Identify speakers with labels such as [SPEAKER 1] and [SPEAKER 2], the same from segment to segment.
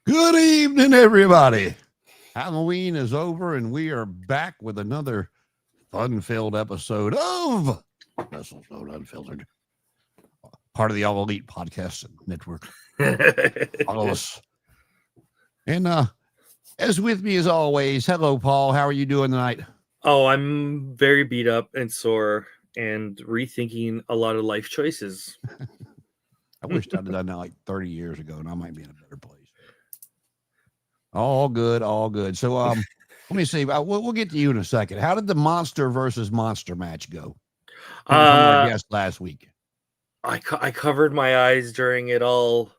[SPEAKER 1] Good evening, everybody. Halloween is over, and we are back with another fun-filled episode of WrestleZone Unfiltered, part of the All Elite Podcast Network. Follow us. And as with me as always, hello, Paul. How are you doing tonight?
[SPEAKER 2] Oh, I'm very beat up and sore and rethinking a lot of life choices.
[SPEAKER 1] I wish I'd done that like 30 years ago, and I might be in a better place. All good, all good. So, let me see. We'll get to you in a second. How did the monster versus monster match go? From our guest last week.
[SPEAKER 2] I covered my eyes during it all.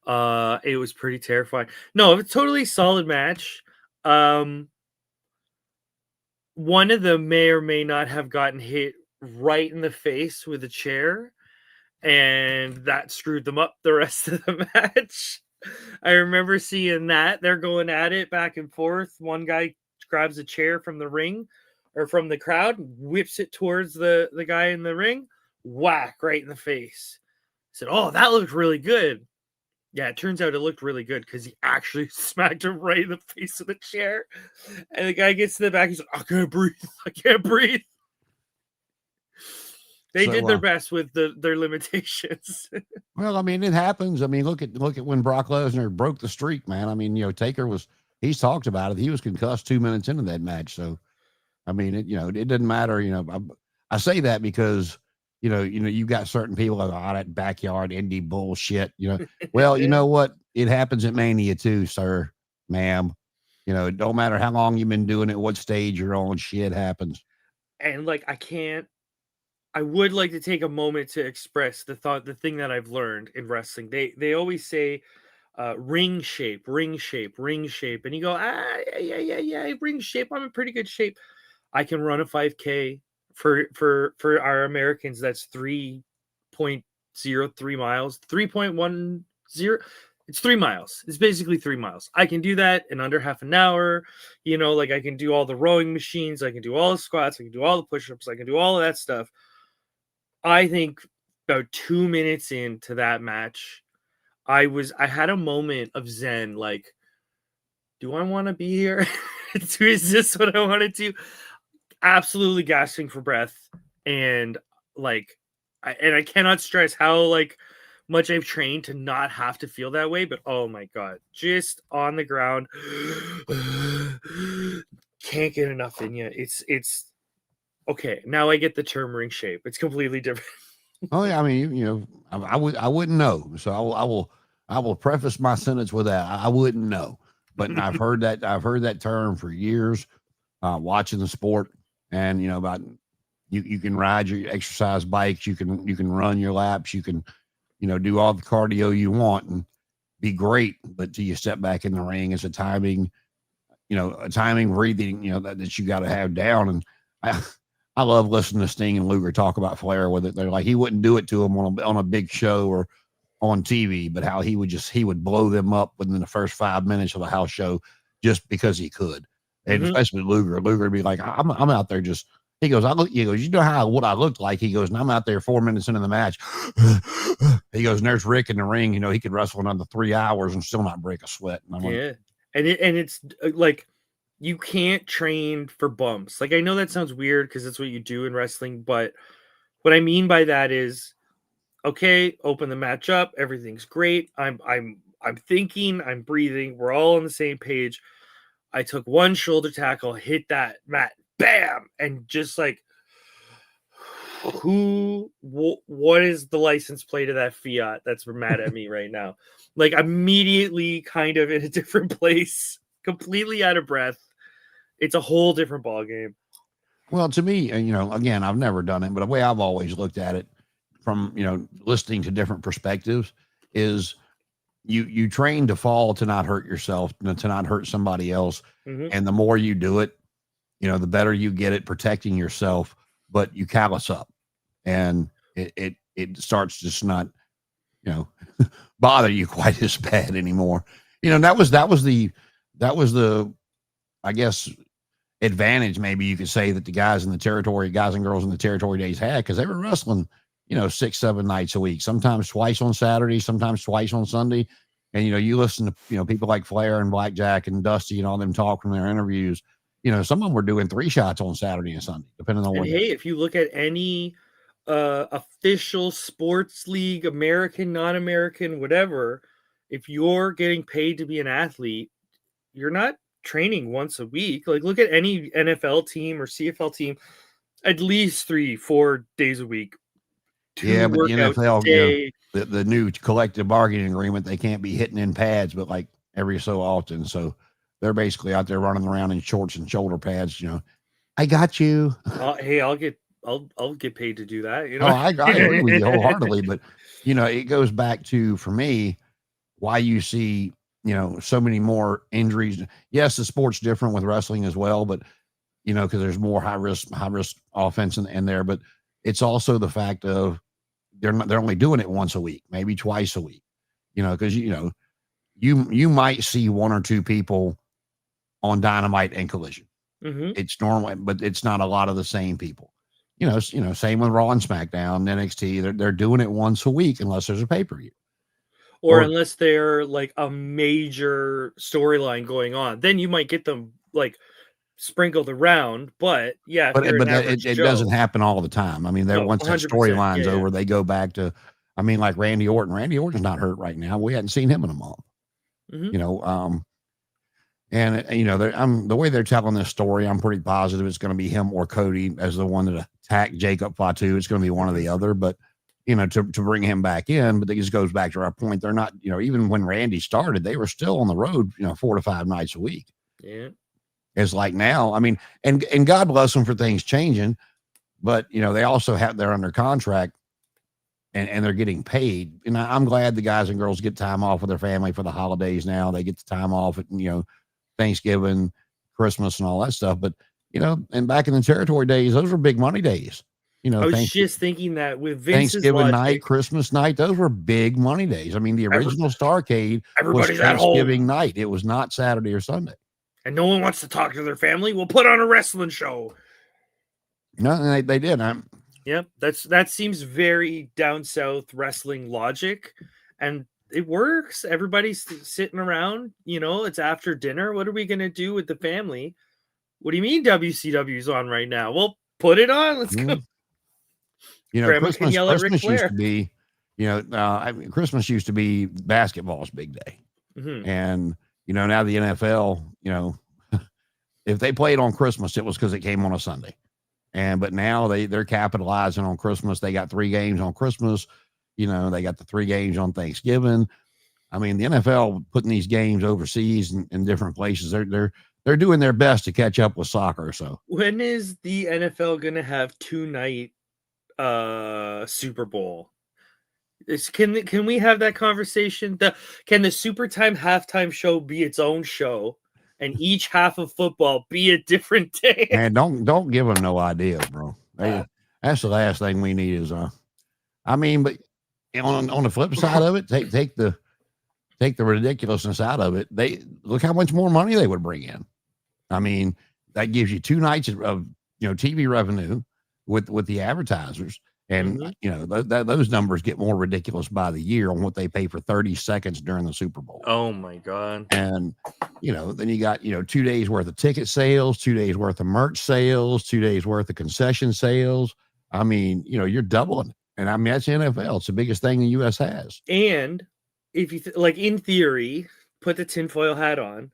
[SPEAKER 2] It was pretty terrifying. No, it's totally solid match. One of them may or may not have gotten hit right in the face with a chair, and that screwed them up the rest of the match. I remember seeing that. They're going at it back and forth. One guy grabs a chair from the ring or from the crowd, whips it towards the guy in the ring, whack right in the face. I said, "Oh, that looked really good." Yeah, it turns out it looked really good because he actually smacked him right in the face with the chair. And the guy gets to the back. He's like, "I can't breathe. I can't breathe." They did their best with their limitations.
[SPEAKER 1] Well, I mean, it happens. I mean, look at when Brock Lesnar broke the streak, man. I mean, Taker he's talked about it. He was concussed 2 minutes into that match. So, I mean, it didn't matter. I say that because, you got certain people like, oh, that backyard indie bullshit, well, you know what? It happens at Mania too, sir, ma'am. It don't matter how long you've been doing it, what stage you're on, shit happens.
[SPEAKER 2] And I would like to take a moment to express the thing that I've learned in wrestling. They always say ring shape, and you go, yeah, ring shape. I'm in pretty good shape. I can run a 5K for our Americans. That's 3.03 miles, 3.10. It's 3 miles. It's basically 3 miles. I can do that in under half an hour. I can do all the rowing machines. I can do all the squats. I can do all the push-ups. I can do all of that stuff. I think about 2 minutes into that match, I had a moment of zen, like, do I want to be here? Is this what I want to do? Absolutely gasping for breath. And I cannot stress how much I've trained to not have to feel that way, but oh my God, just on the ground. Can't get enough in you. It's okay, now I get the term ring shape. It's completely different.
[SPEAKER 1] Oh yeah, I mean, I wouldn't know. So I will preface my sentence with that. I wouldn't know, but I've heard that term for years, watching the sport, and about you can ride your exercise bikes, you can run your laps, you can do all the cardio you want and be great, but till you step back in the ring, it's a timing breathing, that you got to have down. And I love listening to Sting and Luger talk about Flair with it. They're like, he wouldn't do it to him on a big show or on TV, but how he would blow them up within the first 5 minutes of the house show just because he could. And especially Luger would be like, I'm out there just, he goes, you know what I looked like? He goes, and I'm out there 4 minutes into the match. He goes, and there's Rick in the ring. He could wrestle another 3 hours and still not break a sweat. And I'm like,
[SPEAKER 2] and it's like, you can't train for bumps. Like, I know that sounds weird because that's what you do in wrestling, but what I mean by that is, okay, open the match up, everything's great. I'm thinking, I'm breathing, we're all on the same page. I took one shoulder tackle, hit that mat, bam, and just like, what is the license plate of that Fiat that's mad at me right now? Like, immediately kind of in a different place, completely out of breath. It's a whole different ball game.
[SPEAKER 1] Well, to me, again, I've never done it, but the way I've always looked at it from, listening to different perspectives is you train to fall, to not hurt yourself, to not hurt somebody else. Mm-hmm. And the more you do it, the better you get at protecting yourself, but you callous up and it starts just not, bother you quite as bad anymore. That was the, I guess, advantage, maybe you could say, that the guys and girls in the territory days had, because they were wrestling, 6-7 nights a week, sometimes twice on Saturday, sometimes twice on Sunday. And, you listen to, people like Flair and Blackjack and Dusty and all them talk from their interviews. Some of them were doing 3 shots on Saturday and Sunday, depending on
[SPEAKER 2] And
[SPEAKER 1] what.
[SPEAKER 2] hey, if you look at any official sports league, American, non-American, whatever, if you're getting paid to be an athlete, you're not training once a week. Like, look at any NFL team or CFL team, at least 3-4 days a week.
[SPEAKER 1] Yeah, but the NFL,
[SPEAKER 2] day.
[SPEAKER 1] the new collective bargaining agreement, they can't be hitting in pads, but like every so often. So they're basically out there running around in shorts and shoulder pads. I got you.
[SPEAKER 2] Hey, I'll get paid to do that.
[SPEAKER 1] Oh, I agree with you wholeheartedly, but it goes back to, for me, why you see so many more injuries. Yes, the sport's different with wrestling as well, but because there's more high risk offense in there, but it's also the fact of they're only doing it once a week, maybe twice a week, because you might see 1 or 2 people on Dynamite and Collision.
[SPEAKER 2] Mm-hmm.
[SPEAKER 1] It's normal, but it's not a lot of the same people. Same with Raw and SmackDown, NXT. They're doing it once a week unless there's a pay-per-view.
[SPEAKER 2] Or unless they're like a major storyline going on, then you might get them like sprinkled around. But yeah,
[SPEAKER 1] but it doesn't happen all the time. I mean, once that storyline's over, they go back to, like Randy Orton. Randy Orton's not hurt right now. We hadn't seen him in a month.
[SPEAKER 2] Mm-hmm.
[SPEAKER 1] And the way they're telling this story, I'm pretty positive it's going to be him or Cody as the one that attacked Jacob Fatu. It's going to be one or the other, but to bring him back in. But it just goes back to our point. They're not, even when Randy started, they were still on the road, 4 to 5 nights a week.
[SPEAKER 2] Yeah.
[SPEAKER 1] It's like now, and God bless them for things changing, but they also they're under contract and they're getting paid. And I'm glad the guys and girls get time off with their family for the holidays. Now they get the time off at, Thanksgiving, Christmas and all that stuff. But, and back in the territory days, those were big money days.
[SPEAKER 2] I was just thinking that with Vince's
[SPEAKER 1] Thanksgiving night, Christmas night, those were big money days. The original Starrcade was Thanksgiving night. It was not Saturday or Sunday.
[SPEAKER 2] And no one wants to talk to their family. We'll put on a wrestling show.
[SPEAKER 1] No, they did.
[SPEAKER 2] Yep, that seems very down south wrestling logic, and it works. Everybody's sitting around. It's after dinner. What are we gonna do with the family? What do you mean WCW's on right now? Well, put it on. Let's go.
[SPEAKER 1] Christmas used to be, Christmas used to be basketball's big day, and now the NFL, if they played on Christmas, it was because it came on a Sunday. But now they're capitalizing on Christmas. They got 3 games on Christmas. They got the 3 games on Thanksgiving. The NFL putting these games overseas in different places. They're doing their best to catch up with soccer. So
[SPEAKER 2] when is the NFL going to have 2-night Super Bowl? Can we have that conversation? Can the Super Time halftime show be its own show, and each half of football be a different day?
[SPEAKER 1] Man, don't give them no idea, bro. That's the last thing we need is but on the flip side of it, take the ridiculousness out of it. They look how much more money they would bring in. That gives you 2 nights of TV revenue with the advertisers. And those numbers get more ridiculous by the year on what they pay for 30 seconds during the Super Bowl.
[SPEAKER 2] Oh my God.
[SPEAKER 1] And then you got 2 days worth of ticket sales, 2 days worth of merch sales, 2 days worth of concession sales. You're doubling. And that's NFL. It's the biggest thing the US has.
[SPEAKER 2] And if you in theory, put the tinfoil hat on,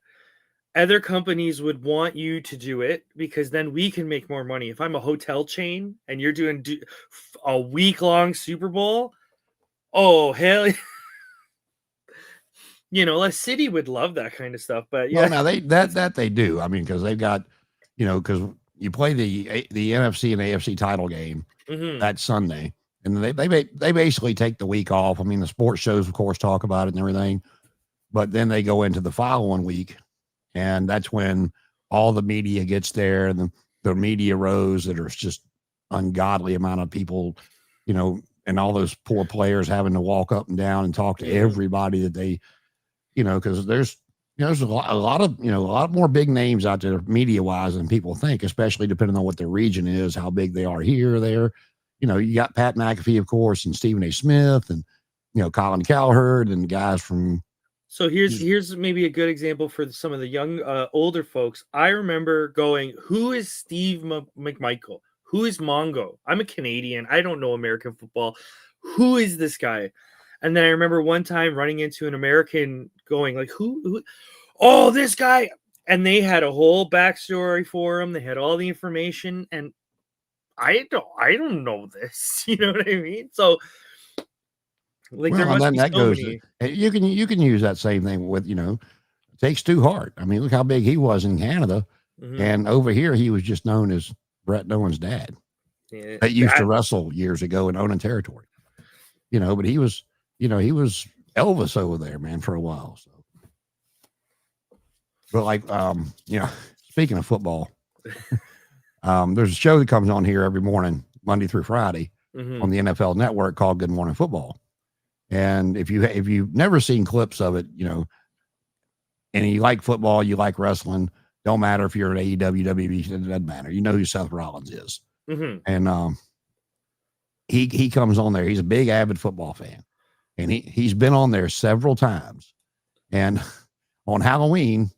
[SPEAKER 2] other companies would want you to do it because then we can make more money. If I'm a hotel chain and you're doing a week-long Super Bowl, oh hell, a city would love that kind of stuff. But yeah,
[SPEAKER 1] well, now they do. Because they've got, because you play the NFC and AFC title game that Sunday, and they basically take the week off. The sports shows, of course, talk about it and everything, but then they go into the following week. And that's when all the media gets there, and the media rows that are just ungodly amount of people, and all those poor players having to walk up and down and talk to everybody that they, because there's a lot more big names out there media wise than people think, especially depending on what their region is, how big they are here or there. You got Pat McAfee, of course, and Stephen A. Smith, and Colin Cowherd, and guys from
[SPEAKER 2] So here's maybe a good example for some of the young, older folks. I remember going, "Who is Steve McMichael? Who is Mongo? I'm a Canadian. I don't know American football. Who is this guy?" And then I remember one time running into an American, going like, "Who? Oh, this guy!" And they had a whole backstory for him. They had all the information, and I don't know this. You know what I mean? So, like, there
[SPEAKER 1] Well, and
[SPEAKER 2] must
[SPEAKER 1] then
[SPEAKER 2] be
[SPEAKER 1] that
[SPEAKER 2] so
[SPEAKER 1] goes.
[SPEAKER 2] many.
[SPEAKER 1] You can use that same thing with Takes Two Hart. I mean, look how big he was in Canada, and over here he was just known as Brett Owen's dad.
[SPEAKER 2] Yeah,
[SPEAKER 1] That used to wrestle years ago in owning territory. But he was Elvis over there, man, for a while. So, but like, speaking of football, there's a show that comes on here every morning, Monday through Friday, on the NFL Network called Good Morning Football. And if you've never seen clips of it, and you like football, you like wrestling, don't matter if you're at AEW, WWE, it doesn't matter. You know who Seth Rollins is. And he comes on there. He's a big avid football fan, and he's been on there several times. And on Halloween,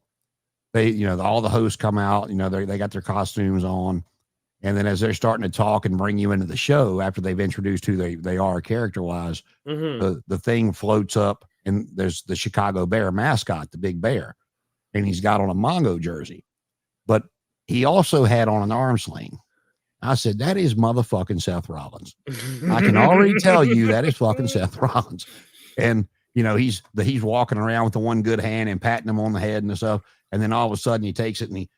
[SPEAKER 1] they all the hosts come out. They got their costumes on, and then as they're starting to talk and bring you into the show after they've introduced who they are character wise, the thing floats up, and there's the Chicago Bear mascot, the big bear, and he's got on a Mongo jersey, but he also had on an arm sling. I said, that is motherfucking Seth Rollins. I can already tell you that is fucking Seth Rollins. And, he's walking around with the one good hand and patting him on the head and stuff. And then all of a sudden he takes it and he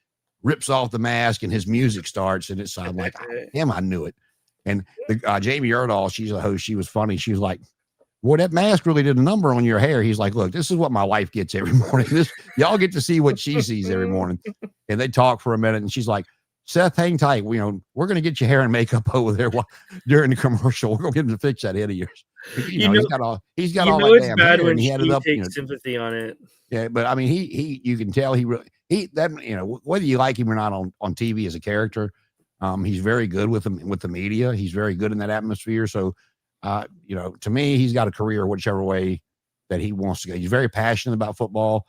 [SPEAKER 1] rips off the mask and his music starts. And it sounded like, damn, I knew it. And Jamie Erdahl, she's a host. She was funny. She was like, boy, that mask really did a number on your hair. He's like, look, this is what my wife gets every morning. Y'all get to see what she sees every morning. And they talk for a minute. And she's like, Seth, hang tight. We're going to get your hair and makeup over there during the commercial. We're going to get him to fix that head of yours. He's got all that damn hair, and he had it up.
[SPEAKER 2] Sympathy on it.
[SPEAKER 1] Yeah, but I mean, you can tell whether you like him or not on TV as a character, he's very good with the media. He's very good in that atmosphere. So, to me, he's got a career whichever way that he wants to go. He's very passionate about football.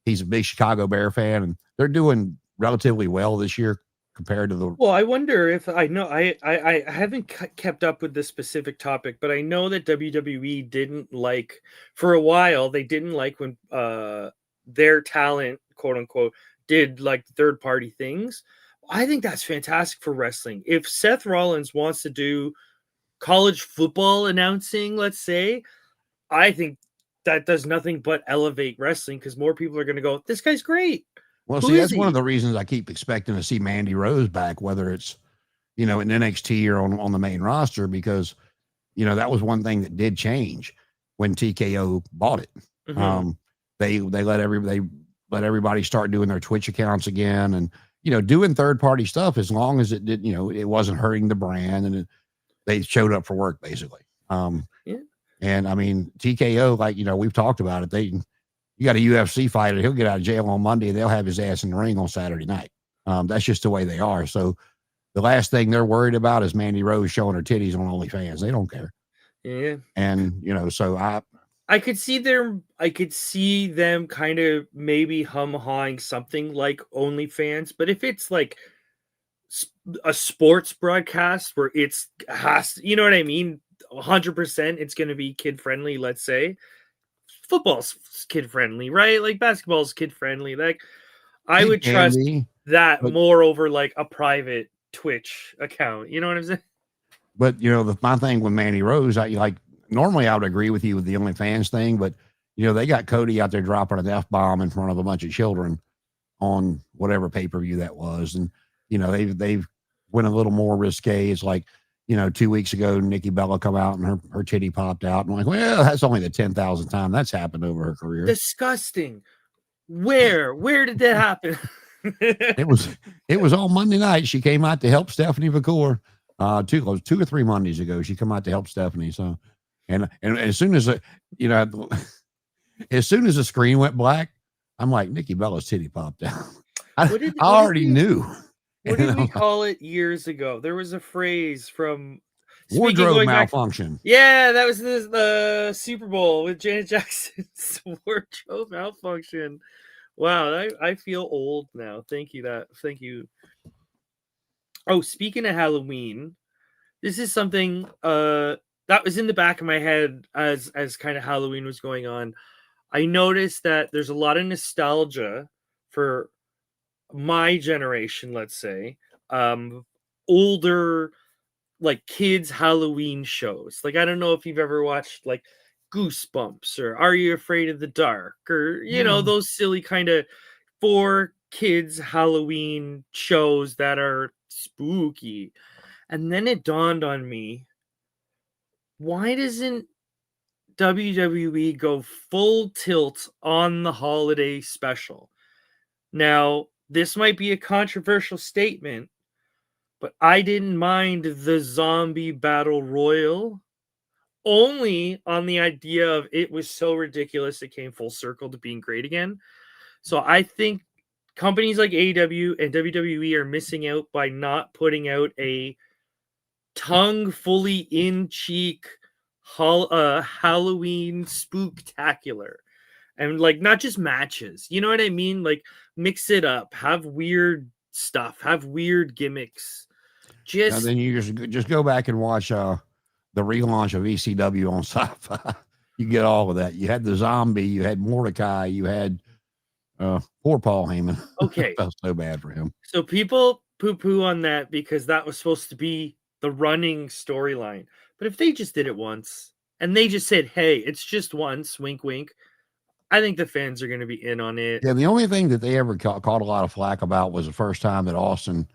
[SPEAKER 1] He's a big Chicago Bear fan, and they're doing relatively well this year compared to the.
[SPEAKER 2] Well, I wonder if I know I haven't kept up with this specific topic, but I know that WWE didn't like, for a while, they didn't like when their talent, quote unquote, did like third party things. I think that's fantastic for wrestling. If Seth Rollins wants to do college football announcing, let's say, I think that does nothing but elevate wrestling, because more people are going to go, this guy's great.
[SPEAKER 1] Well, see, that's one of the reasons I keep expecting to see Mandy Rose back, whether it's, in NXT or on the main roster, because, that was one thing that did change when TKO bought it. They let everybody start doing their Twitch accounts again, and, doing third party stuff, as long as it did, it wasn't hurting the brand, and they showed up for work basically. And I mean, TKO, like, we've talked about it. You got a UFC fighter, he'll get out of jail on Monday, they'll have his ass in the ring on Saturday night. That's just the way they are. So the last thing they're worried about is Mandy Rose showing her titties on OnlyFans. They don't care.
[SPEAKER 2] Yeah.
[SPEAKER 1] And, so
[SPEAKER 2] I could see them kind of maybe hawing something like OnlyFans, but if it's like a sports broadcast where you know what I mean? 100% it's going to be kid friendly, let's say. Football's kid friendly, right? Like basketball's kid friendly. Like I would trust that more over like a private Twitch account. You know what I'm saying?
[SPEAKER 1] But my thing with Mandy Rose, normally I would agree with you with the OnlyFans thing, but they got Cody out there dropping an F-bomb in front of a bunch of children on whatever pay-per-view that was. And, they've went a little more risque. It's like, 2 weeks ago, Nikki Bella come out and her titty popped out. And I'm like, well, that's only the 10,000th time that's happened over her career.
[SPEAKER 2] Disgusting. Where did that happen?
[SPEAKER 1] It was on Monday night. She came out to help Stephanie McCoy. 2 or 3 Mondays ago, she come out to help Stephanie. So, and as soon as as soon as the screen went black, I'm like, Nikki Bella's titty popped out. I already knew.
[SPEAKER 2] What did we call it years ago? There was a phrase from
[SPEAKER 1] Wardrobe
[SPEAKER 2] going back,
[SPEAKER 1] malfunction.
[SPEAKER 2] yeah, that was the Super Bowl with Janet Jackson's wardrobe malfunction. Wow, I feel old now. Thank you. Oh, speaking of Halloween, this is something that was in the back of my head as kind of Halloween was going on. I noticed that there's a lot of nostalgia for my generation, let's say, older like kids Halloween shows. Like I don't know if you've ever watched like Goosebumps or Are You Afraid of the Dark or those silly kind of for kids Halloween shows that are spooky. And then it dawned on me, why doesn't WWE go full tilt on the holiday special? Now, this might be a controversial statement, but I didn't mind the zombie battle royal only on the idea of it was so ridiculous it came full circle to being great again. So I think companies like AEW and WWE are missing out by not putting out a tongue fully in cheek Halloween spooktacular. And like not just matches, you know what I mean? Like mix it up, have weird stuff, have weird gimmicks.
[SPEAKER 1] And then you just go back and watch the relaunch of ECW on Sci-Fi. You get all of that. You had the zombie, you had Mordecai, you had poor Paul Heyman.
[SPEAKER 2] Okay.
[SPEAKER 1] Felt so bad for him.
[SPEAKER 2] So people poo-poo on that because that was supposed to be the running storyline. But if they just did it once and they just said, hey, it's just once, wink, wink, I think the fans are going to be in on it.
[SPEAKER 1] Yeah, the only thing that they ever caught a lot of flack about was the first time that Austin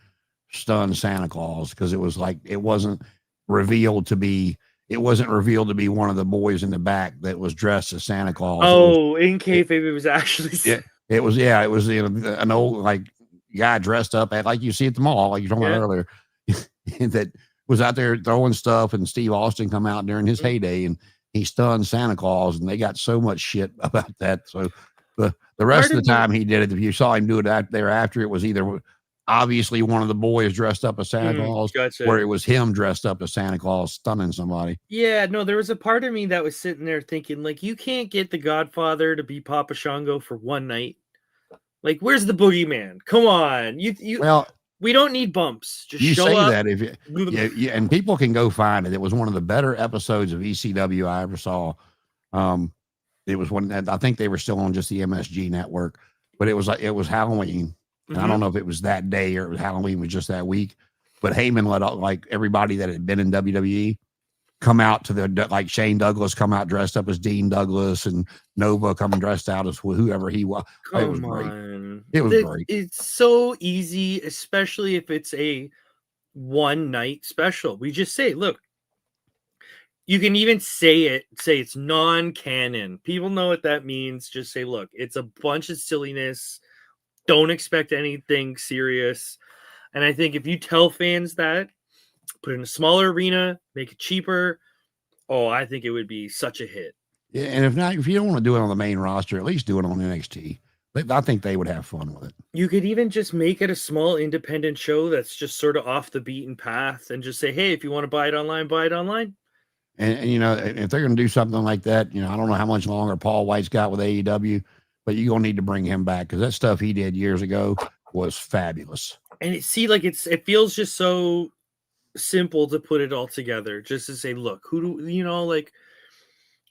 [SPEAKER 1] stunned Santa Claus, because it was like it wasn't revealed to be one of the boys in the back that was dressed as Santa Claus.
[SPEAKER 2] Oh, in kayfabe, it was actually
[SPEAKER 1] it was an old like guy dressed up at like you see at the mall, like you're talking about earlier, that was out there throwing stuff, and Steve Austin come out during his heyday and he stunned Santa Claus, and they got so much shit about that. So the rest of the time he did it, if you saw him do it out there after, it was either obviously one of the boys dressed up as Santa Claus, or it was him dressed up as Santa Claus stunning somebody.
[SPEAKER 2] Yeah, no, there was a part of me that was sitting there thinking, like, you can't get the Godfather to be Papa Shango for one night. Like, where's the boogeyman? Come on, we don't need bumps. Just
[SPEAKER 1] you
[SPEAKER 2] show
[SPEAKER 1] say
[SPEAKER 2] up.
[SPEAKER 1] That if you, and people can go find it. It was one of the better episodes of ECW I ever saw. It was one that I think they were still on just the MSG network, but it was Halloween. Mm-hmm. I don't know if it was that day or Halloween was just that week, but Heyman let like everybody that had been in WWE come out to like Shane Douglas come out dressed up as Dean Douglas, and Nova come dressed out as whoever he was. It was great. It was great.
[SPEAKER 2] It's so easy, especially if it's a one night special. We just say, look, you can even say it's non-canon. People know what that means. Just say, look, it's a bunch of silliness. Don't expect anything serious. And I think if you tell fans that, put it in a smaller arena, make it cheaper, I think it would be such a hit.
[SPEAKER 1] Yeah, and if you don't want to do it on the main roster, at least do it on NXT. I think they would have fun with it.
[SPEAKER 2] You could even just make it a small independent show that's just sort of off the beaten path, and just say, hey, if you want to buy it online, buy it online.
[SPEAKER 1] And if they're going to do something like that, I don't know how much longer Paul White's got with AEW, but you're going to need to bring him back, because that stuff he did years ago was fabulous.
[SPEAKER 2] And it feels just so simple to put it all together, just to say, look, who do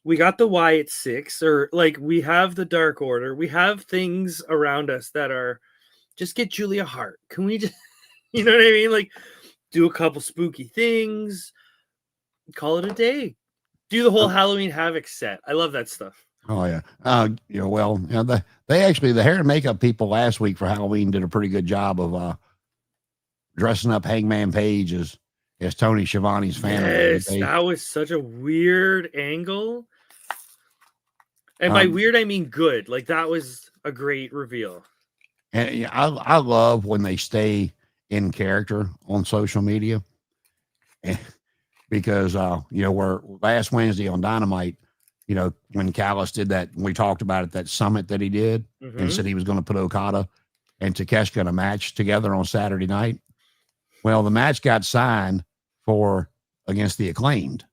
[SPEAKER 2] we got the Wyatt Six, or like we have the Dark Order, we have things around us that are just get Julia Hart. Can we just, you know what I mean? Like do a couple spooky things, call it a day, do the whole Halloween Havoc set. I love that stuff.
[SPEAKER 1] Oh yeah. The hair and makeup people last week for Halloween did a pretty good job of dressing up Hangman Page as Tony Schiavone's family.
[SPEAKER 2] Yes, that was such a weird angle. And by weird, I mean good. Like that was a great reveal.
[SPEAKER 1] And I love when they stay in character on social media, because where last Wednesday on Dynamite, when Callis did that, we talked about it, that summit that he did, and said he was going to put Okada and Takeshita in a match together on Saturday night. Well, the match got signed for against the Acclaimed.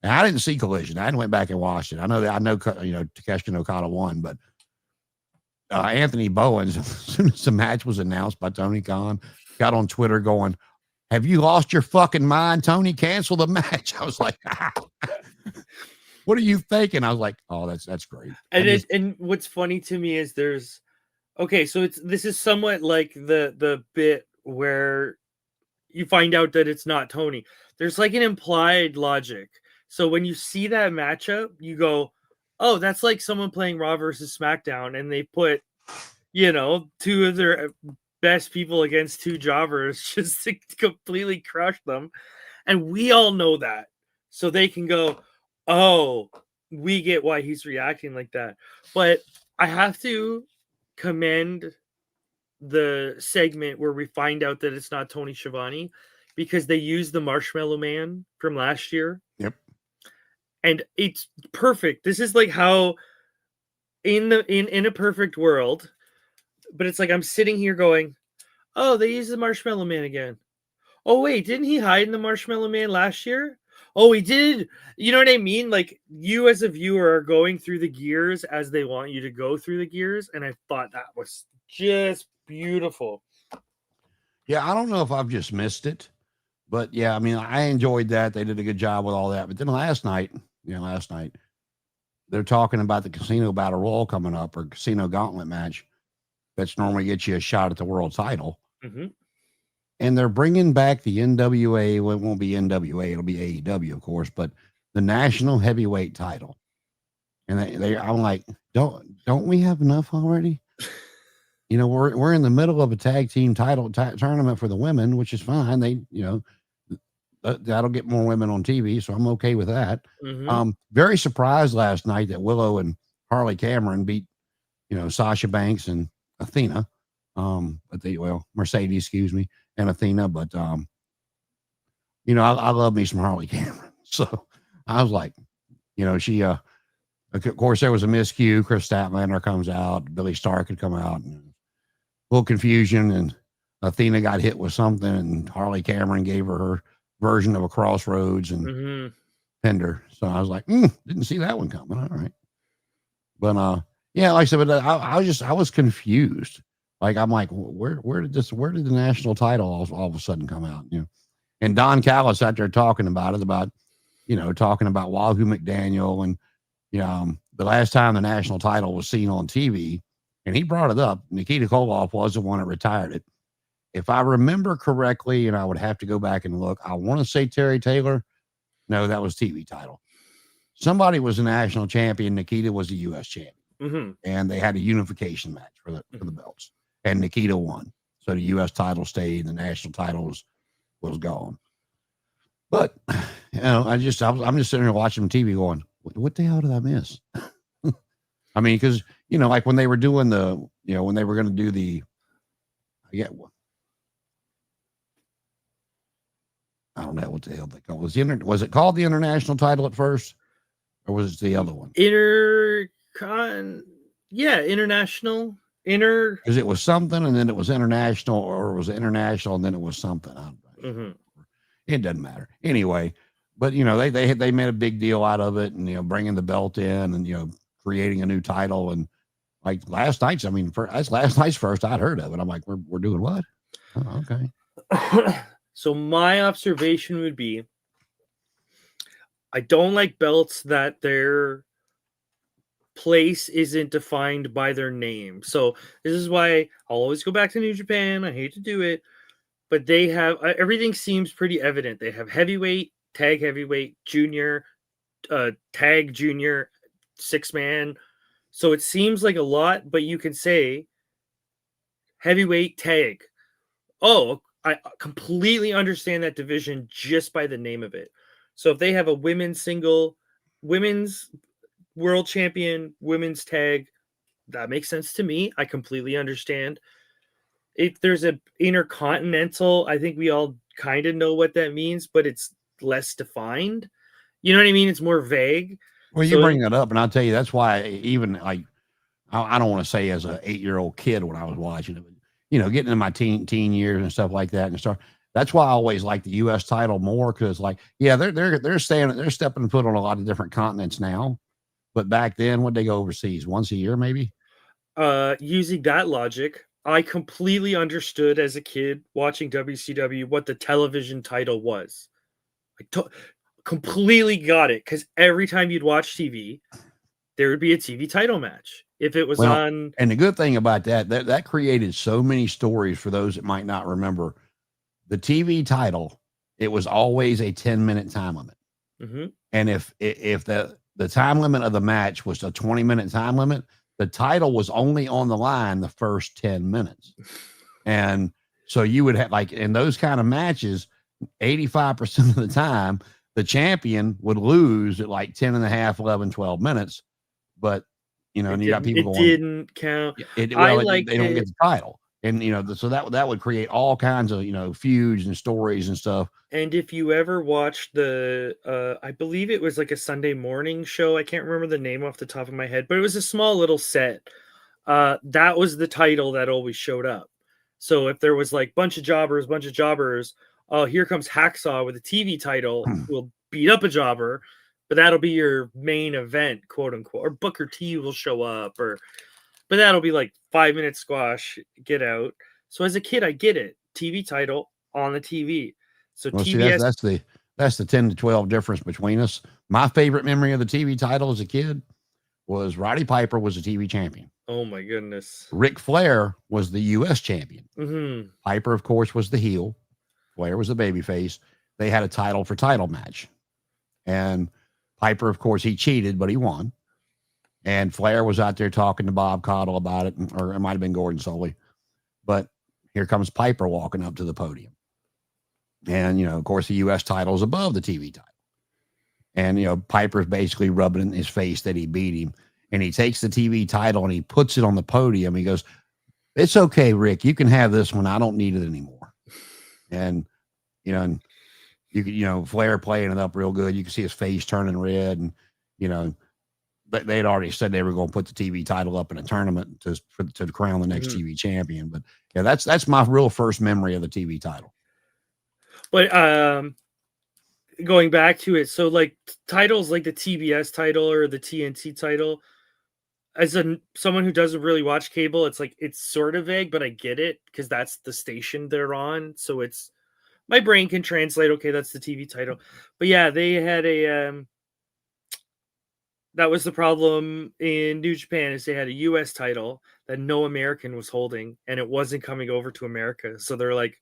[SPEAKER 1] And I didn't see Collision. I went back and watched it. I know Takeshi Okada won, but Anthony Bowens, as soon as the match was announced by Tony Khan, got on Twitter going, "Have you lost your fucking mind, Tony? Cancel the match." I was like, "What are you thinking?" I was like, "Oh, that's great."
[SPEAKER 2] And what's funny to me is so this is somewhat like the bit where you find out that it's not Tony. There's like an implied logic. So when you see that matchup, you go, "Oh, that's like someone playing Raw versus SmackDown, and they put, two of their best people against two jobbers just to completely crush them." And we all know that. So they can go, "Oh, we get why he's reacting like that." But I have to commend the segment where we find out that it's not Tony Schiavone, because they used the Marshmallow Man from last year.
[SPEAKER 1] Yep.
[SPEAKER 2] And it's perfect. This is like how in a perfect world, but it's like I'm sitting here going, "Oh, they used the Marshmallow Man again. Oh, wait, didn't he hide in the Marshmallow Man last year? Oh, he did." You know what I mean? Like, you as a viewer are going through the gears as they want you to go through the gears. And I thought that was just beautiful.
[SPEAKER 1] Yeah, I don't know if I've just missed it, but yeah, I mean, I enjoyed that. They did a good job with all that. But then last night, they're talking about the Casino Battle Royal coming up, or Casino Gauntlet match. That's normally gets you a shot at the world title.
[SPEAKER 2] Mm-hmm.
[SPEAKER 1] And they're bringing back the NWA. Well, it won't be NWA; it'll be AEW, of course. But the National Heavyweight title. And I'm like, don't we have enough already? We're in the middle of a tag team title tournament for the women, which is fine. They, that'll get more women on TV, so I'm okay with that.
[SPEAKER 2] Mm-hmm.
[SPEAKER 1] Very surprised last night that Willow and Harley Cameron beat, Sasha Banks and Athena. Mercedes, excuse me, and Athena. But I love me some Harley Cameron, so I was like, she. Of course, there was a miscue. Chris Statlander comes out. Billy Stark had come out. And a little confusion, and Athena got hit with something, and Harley Cameron gave her version of a crossroads and pinned her. So I was like, didn't see that one coming. All right. But yeah, like I said, but I was confused. Like, I'm like, where did the national title all of a sudden come out? And Don Callis out there talking about Wahoo McDaniel, and the last time the national title was seen on TV, and he brought it up, Nikita Koloff was the one that retired it. If I remember correctly, and I would have to go back and look, I want to say Terry Taylor. No, that was TV title. Somebody was a national champion. Nikita was a U.S. champion, and they had a unification match for the belts, and Nikita won. So the U.S. title stayed, and the national title was gone. But I'm just sitting here watching TV, going, what the hell did I miss? I mean, because like when they were doing when they were going to do I don't know what the hell they call it. Was it called the international title at first, or was it the other one?
[SPEAKER 2] International.
[SPEAKER 1] Because it was something, and then it was international, or it was international, and then it was something. It doesn't matter anyway. But they made a big deal out of it, and bringing the belt in, and creating a new title, and like last night's. That's last night's first I'd heard of it. I'm like, we're doing what? Oh, okay.
[SPEAKER 2] So my observation would be, I don't like belts that their place isn't defined by their name. So this is why I'll always go back to New Japan. I hate to do it, but they have everything seems pretty evident. They have heavyweight, tag heavyweight, junior, tag junior, 6-man. So it seems like a lot, but you can say heavyweight tag. Oh, I completely understand that division just by the name of it. So if they have a women's world champion, women's tag, that makes sense to me. I completely understand. If there's an intercontinental, I think we all kind of know what that means, but it's less defined. You know what I mean? It's more vague.
[SPEAKER 1] Well, you bring that up, and I'll tell you, that's why even like, I don't want to say as an 8-year-old kid when I was watching it, but, getting in my teen years and stuff like that, and That's why I always like the U.S. title more, because like, yeah, they're stepping foot on a lot of different continents now, but back then, would they go overseas once a year, maybe?
[SPEAKER 2] Using that logic, I completely understood as a kid watching WCW what the television title was. Completely got it, because every time you'd watch TV, there would be a TV title match. If it was
[SPEAKER 1] Well,
[SPEAKER 2] on,
[SPEAKER 1] and the good thing about that created so many stories for those that might not remember. The TV title, it was always a 10-minute time limit.
[SPEAKER 2] Mhm.
[SPEAKER 1] And if the time limit of the match was a 20-minute time limit, the title was only on the line the first 10 minutes. And so you would have, like, in those kind of matches, 85% of the time, the champion would lose at like 10 and a half, 11, 12 minutes. But, and you got people
[SPEAKER 2] it
[SPEAKER 1] going,
[SPEAKER 2] didn't count.
[SPEAKER 1] they
[SPEAKER 2] liked
[SPEAKER 1] don't get
[SPEAKER 2] it.
[SPEAKER 1] the title. And, so that would create all kinds of, feuds and stories and stuff.
[SPEAKER 2] And if you ever watched the, I believe it was like a Sunday morning show. I can't remember the name off the top of my head, but it was a small little set. That was the title that always showed up. So if there was like bunch of jobbers, oh, here comes Hacksaw with a TV title, will beat up a jobber, but that'll be your main event, quote unquote. Or Booker T will show up, but that'll be like 5-minute squash, get out. So as a kid, I get it. TV title on the TV. So
[SPEAKER 1] Well,
[SPEAKER 2] TBS.
[SPEAKER 1] see, that's the 10 to 12 difference between us. My favorite memory of the TV title as a kid was Roddy Piper was a TV champion.
[SPEAKER 2] Oh my goodness.
[SPEAKER 1] Ric Flair was the U.S. champion.
[SPEAKER 2] Mm-hmm.
[SPEAKER 1] Piper, of course, was the heel. Flair was the babyface. They had a title for title match. And Piper, of course, he cheated, but he won. And Flair was out there talking to Bob Caudle about it, or it might have been Gordon Soley. But here comes Piper walking up to the podium. And, of course, the U.S. title is above the TV title. And, Piper's basically rubbing in his face that he beat him. And he takes the TV title and he puts it on the podium. He goes, "It's okay, Rick. You can have this one. I don't need it anymore." And, and you could, Flair playing it up real good. You can see his face turning red. And, they'd already said they were going to put the TV title up in a tournament to crown the next TV champion. But yeah, that's my real first memory of the TV title.
[SPEAKER 2] But going back to it, so like titles like the TBS title or the TNT title, as someone who doesn't really watch cable, it's like it's sort of vague, but I get it because that's the station they're on. So it's my brain can translate. Okay, that's the TV title. But yeah, they had a that was the problem in New Japan, is they had a US title that no American was holding, and it wasn't coming over to America. So they're like,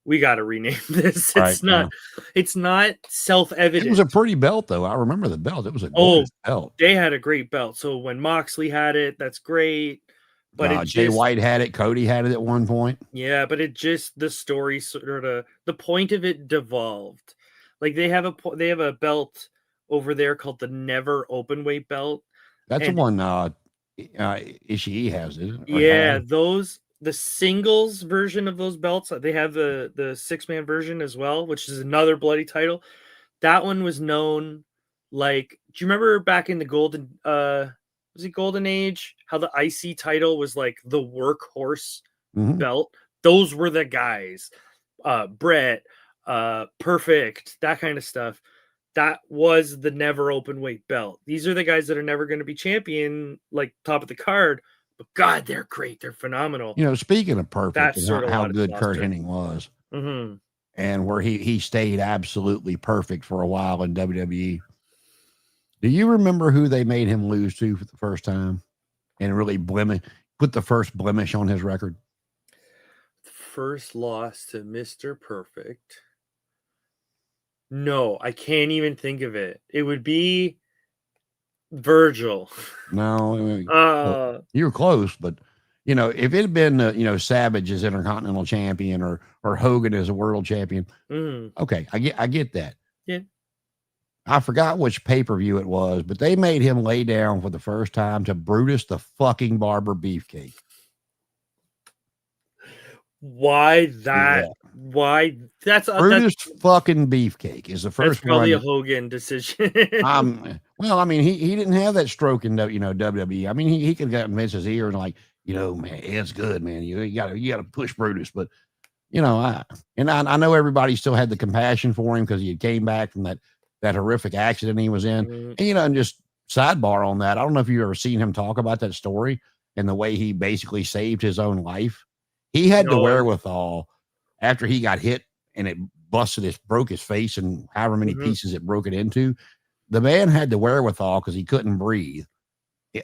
[SPEAKER 2] we got to rename this. It's not self-evident.
[SPEAKER 1] It was a pretty belt, though. I remember the belt. It was a gorgeous belt.
[SPEAKER 2] They had a great belt. So when Moxley had it, that's great. But
[SPEAKER 1] Jay White had it. Cody had it at one point.
[SPEAKER 2] Yeah, but the story sort of, the point of it devolved. Like they have a belt over there called the Never Openweight belt.
[SPEAKER 1] That's the one Ishii has it.
[SPEAKER 2] Yeah, the singles version of those belts, they have the 6-man version as well, which is another bloody title. That one was known, like, do you remember back in the golden age, how the IC title was like the workhorse belt? Those were the guys. Brett, Perfect, that kind of stuff. That was the Never Openweight belt. These are the guys that are never going to be champion, like top of the card. But God, they're great. They're phenomenal.
[SPEAKER 1] Speaking of Perfect, and how good Kurt Hennig was, and where he stayed absolutely perfect for a while in WWE. Do you remember who they made him lose to for the first time, and really put the first blemish on his record?
[SPEAKER 2] The first loss to Mr. Perfect. No, I can't even think of it. It would be Virgil.
[SPEAKER 1] No, you were close, but if it had been Savage as Intercontinental Champion or Hogan as a World Champion, okay, I get that.
[SPEAKER 2] Yeah,
[SPEAKER 1] I forgot which pay-per-view it was, but they made him lay down for the first time to Brutus the fucking Barber Beefcake.
[SPEAKER 2] Why that? Yeah. Why that's
[SPEAKER 1] Brutus fucking Beefcake is the first.
[SPEAKER 2] That's probably a Hogan decision.
[SPEAKER 1] Well, I mean, he didn't have that stroke in WWE. I mean, he could have gotten Vince's ear and like, man, it's good, man. You got to push Brutus, but you know, I know everybody still had the compassion for him because he had came back from that horrific accident he was in.
[SPEAKER 2] Mhm.
[SPEAKER 1] And, and just sidebar on that, I don't know if you've ever seen him talk about that story and the way he basically saved his own life. He had the
[SPEAKER 2] No.
[SPEAKER 1] wherewithal after he got hit and it broke his face and however many
[SPEAKER 2] Mhm.
[SPEAKER 1] pieces it broke it into. The man had the wherewithal because he couldn't breathe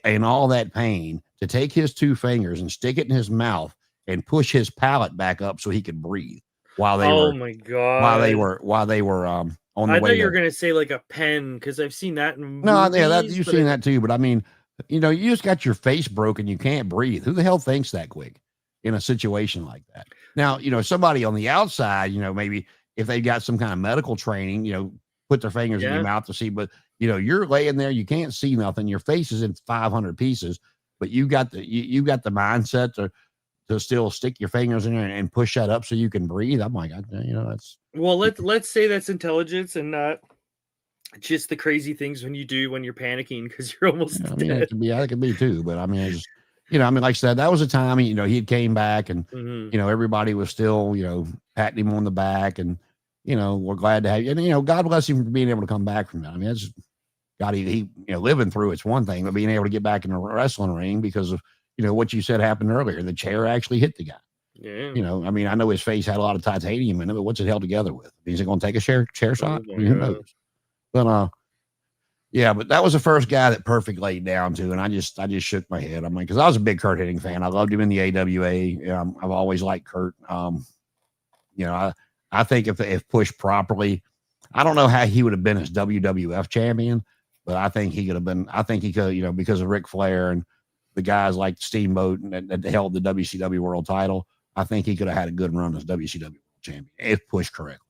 [SPEAKER 1] and all that pain to take his 2 fingers and stick it in his mouth and push his palate back up so he could breathe while they
[SPEAKER 2] Oh
[SPEAKER 1] were
[SPEAKER 2] my god.
[SPEAKER 1] on the
[SPEAKER 2] I thought
[SPEAKER 1] way
[SPEAKER 2] you were
[SPEAKER 1] to.
[SPEAKER 2] gonna say like a pen because I've seen that in
[SPEAKER 1] No, yeah, that
[SPEAKER 2] movies,
[SPEAKER 1] you've
[SPEAKER 2] but
[SPEAKER 1] seen that too, but I mean, you just got your face broken, you can't breathe. Who the hell thinks that quick in a situation like that? Now, somebody on the outside, maybe if they've got some kind of medical training, put their fingers in your
[SPEAKER 2] yeah.
[SPEAKER 1] mouth to see, but you're laying there, you can't see nothing. Your face is in 500 pieces, but you got the mindset to still stick your fingers in there and push that up so you can breathe. I'm like, that's
[SPEAKER 2] Well, let's say that's intelligence and not just the crazy things when you're panicking because you're almost
[SPEAKER 1] I mean,
[SPEAKER 2] dead.
[SPEAKER 1] it could be too, but I mean, it's just, like I said, that was a time, he had came back and,
[SPEAKER 2] Mhm.
[SPEAKER 1] everybody was still, patting him on the back and, we're glad to have you. And, God bless him for being able to come back from that. I mean, that's God, he living through it's one thing, but being able to get back in the wrestling ring because of, what you said happened earlier, the chair actually hit the guy.
[SPEAKER 2] Yeah.
[SPEAKER 1] I mean, I know his face had a lot of titanium in it, but what's it held together with? Is it going to take a chair
[SPEAKER 2] Oh
[SPEAKER 1] shot? I
[SPEAKER 2] my
[SPEAKER 1] mean, who
[SPEAKER 2] god.
[SPEAKER 1] knows? But, yeah, but that was the first guy that Perfect laid down to, and I just shook my head. I'm like, because I was a big Kurt Hennig fan. I loved him in the AWA. I've always liked Kurt. I think if pushed properly, I don't know how he would have been as WWF champion, but I think he could have been. I think he could, because of Ric Flair and the guys like Steamboat that held the WCW World Title. I think he could have had a good run as WCW World Champion if pushed correctly.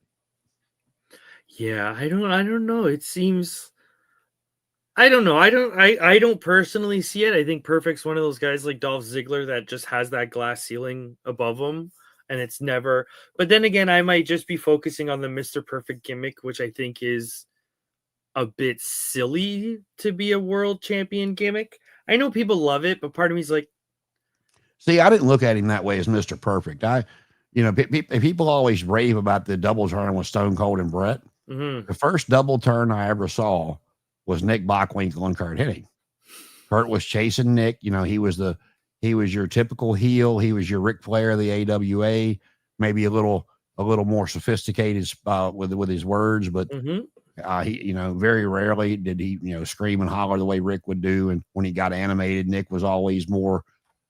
[SPEAKER 2] Yeah, I don't know. It seems I don't know. I don't personally see it. I think Perfect's one of those guys like Dolph Ziggler that just has that glass ceiling above him and it's never. But then again, I might just be focusing on the Mr. Perfect gimmick, which I think is a bit silly to be a world champion gimmick. I know people love it, but part of me is like,
[SPEAKER 1] See, I didn't look at him that way as Mr. Perfect. People always rave about the double turn with Stone Cold and Brett.
[SPEAKER 2] mhm,
[SPEAKER 1] The first double turn I ever saw was Nick Bockwinkel and Kurt Hennig. Kurt was chasing Nick. He was your typical heel. He was your Ric Flair of the AWA, maybe a little more sophisticated with his words, but
[SPEAKER 2] mhm.
[SPEAKER 1] he, very rarely did he, scream and holler the way Rick would do. And when he got animated, Nick was always more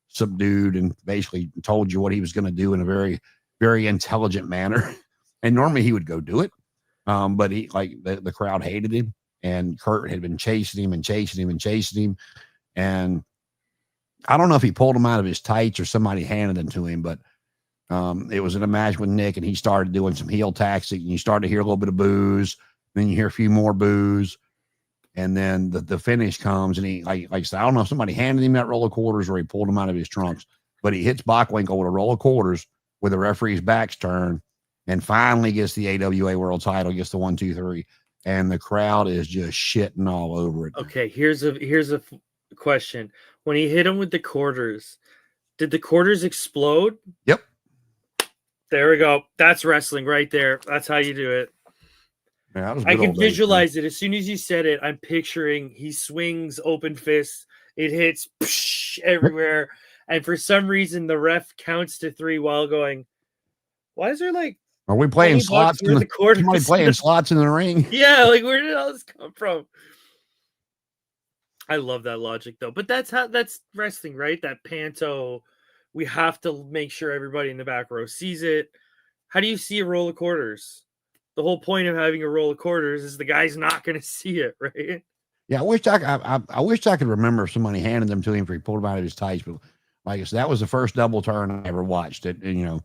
[SPEAKER 1] subdued and basically told you what he was going to do in a very, very intelligent manner. And normally he would go do it. But he the crowd hated him, and Kurt had been chasing him and chasing him and chasing him. And I don't know if he pulled him out of his tights or somebody handed them to him, but it was in a match with Nick, and he started doing some heel tactics, and you started to hear a little bit of boos, then you hear a few more boos, and then the finish comes, and he like I said, I don't know if somebody handed him that roll of quarters or he pulled him out of his trunks, but he hits Bockwinkel with a roll of quarters with the referee's back's turned, and finally gets the AWA World Title, gets the 1, 2, 3, and the crowd is just shitting all over it.
[SPEAKER 2] Okay, here's a question. When he hit him with the quarters, did the quarters explode?
[SPEAKER 1] Yep.
[SPEAKER 2] There we go. That's wrestling right there. That's how you do it.
[SPEAKER 1] Yeah, that was
[SPEAKER 2] I
[SPEAKER 1] good
[SPEAKER 2] can
[SPEAKER 1] old days, man.
[SPEAKER 2] visualize it. As soon as you said it, I'm picturing he swings open fist, it hits everywhere. And for some reason, the ref counts to 3 while going, why is there like
[SPEAKER 1] Are we playing
[SPEAKER 2] $20
[SPEAKER 1] slots in
[SPEAKER 2] worth
[SPEAKER 1] the
[SPEAKER 2] of quarters?
[SPEAKER 1] somebody playing slots in the ring?
[SPEAKER 2] Yeah, like where did all this come from? I love that logic though. But that's wrestling, right? That panto. We have to make sure everybody in the back row sees it. How do you see a roll of quarters? The whole point of having a roll of quarters is the guy's not going to see it, right?
[SPEAKER 1] Yeah, I wish I could remember if somebody handed them to him for he pulled them out of his tights. But like I said, that was the first double turn I ever watched it, and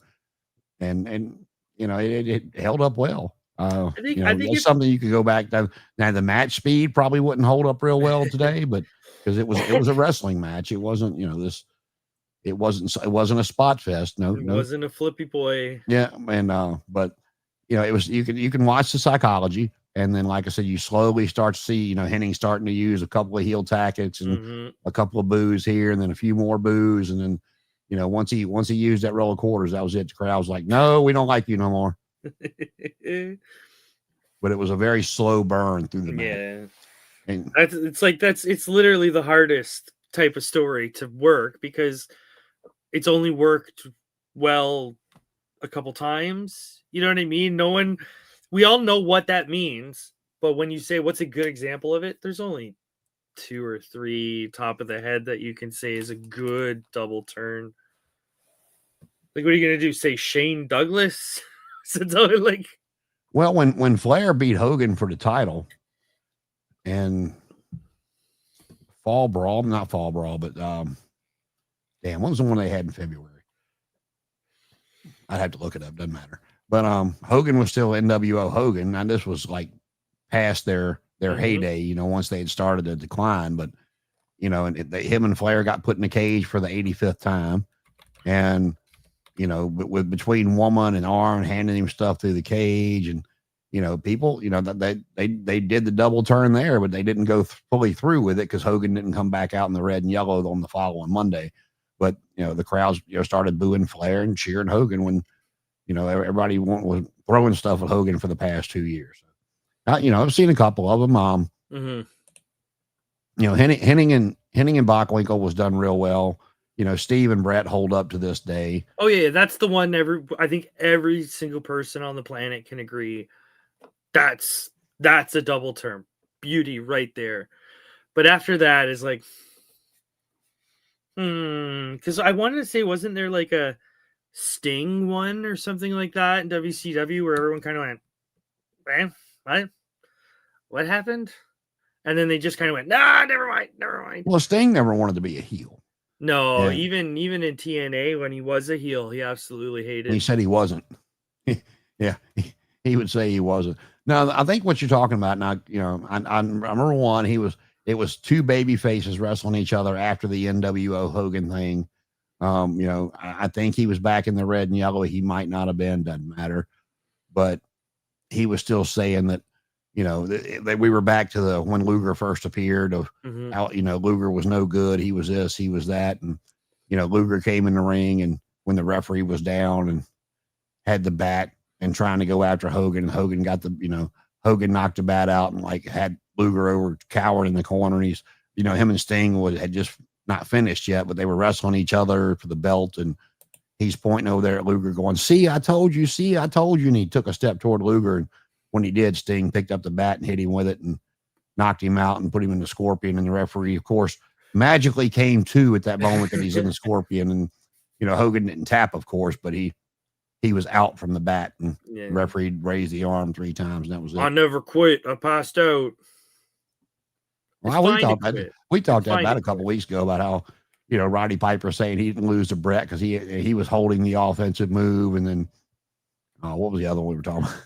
[SPEAKER 1] it held up well.
[SPEAKER 2] I think
[SPEAKER 1] That's
[SPEAKER 2] it's
[SPEAKER 1] something you could go back to. Now the match speed probably wouldn't hold up real well today, but because it was a wrestling match, it wasn't it wasn't a spot fest. No,
[SPEAKER 2] it wasn't a flippy boy.
[SPEAKER 1] yeah, and but it was you can watch the psychology, and then like I said, you slowly start to see Henning starting to use a couple of heel tactics and
[SPEAKER 2] Mhm.
[SPEAKER 1] a couple of boos here, and then a few more boos, and then you know, once he used that roll of quarters, that was it. The crowd was like, no, we don't like you no more. But it was a very slow burn through the match.
[SPEAKER 2] Yeah.
[SPEAKER 1] And
[SPEAKER 2] it's literally the hardest type of story to work because it's only worked well a couple times. You know what I mean? We all know what that means, but when you say what's a good example of it, there's only 2 or 3 top of the head that you can say is a good double turn. Like, what are you gonna do? Say Shane Douglas? Like,
[SPEAKER 1] well, when Flair beat Hogan for the title and not Fall Brawl, but damn, what was the one they had in February? I'd have to look it up, doesn't matter. But Hogan was still NWO Hogan, and this was like past their heyday, you know, once they had started to decline. But you know, and him and Flair got put in the cage for the 85th time, and you know, with between woman and arm handing him stuff through the cage, and you know, people, you know, they did the double turn there, but they didn't go fully through with it because Hogan didn't come back out in the red and yellow on the following Monday. But you know, the crowds, you know, started booing Flair and cheering Hogan when, you know, everybody was throwing stuff at Hogan for the past 2 years. You know, I've seen a couple of them. You know, Henning and Bockwinkel was done real well. You know, Steve and Brett hold up to this day.
[SPEAKER 2] Oh yeah, that's the one. I think every single person on the planet can agree. That's a double term beauty right there. But after that is like, because I wanted to say, wasn't there like a Sting one or something like that in WCW where everyone kind of went, man, what happened? And then they just kind of went, nah, never mind.
[SPEAKER 1] Well, Sting never wanted to be a heel.
[SPEAKER 2] No, yeah. even in TNA when he was a heel, he absolutely hated.
[SPEAKER 1] He said he wasn't. Yeah, he would say he wasn't. No, I think what you're talking about now, you know, I remember one. It was 2 baby faces wrestling each other after the NWO Hogan thing. You know, I think he was back in the red and yellow. He might not have been, doesn't matter. But he was still saying that, you know, that we were back to when Luger first appeared of how, you know, Luger was no good. He was this, he was that. And, you know, Luger came in the ring and when the referee was down and had the bat and trying to go after Hogan, and Hogan got Hogan knocked the bat out and like had Luger over cowered in the corner. And he's, you know, him and Sting had just not finished yet, but they were wrestling each other for the belt. And he's pointing over there at Luger going, see, I told you. And he took a step toward Luger. And when he did, Sting picked up the bat and hit him with it and knocked him out and put him in the Scorpion. And the referee, of course, magically came to at that moment that he's in the Scorpion. And, you know, Hogan didn't tap, of course, but he was out from the bat. And the referee raised the arm 3 times. And that was it.
[SPEAKER 2] I never quit. I passed out.
[SPEAKER 1] Well, we talked about a couple weeks ago about how, you know, Roddy Piper saying he didn't lose to Brett because he was holding the offensive move. And then what was the other one we were talking about?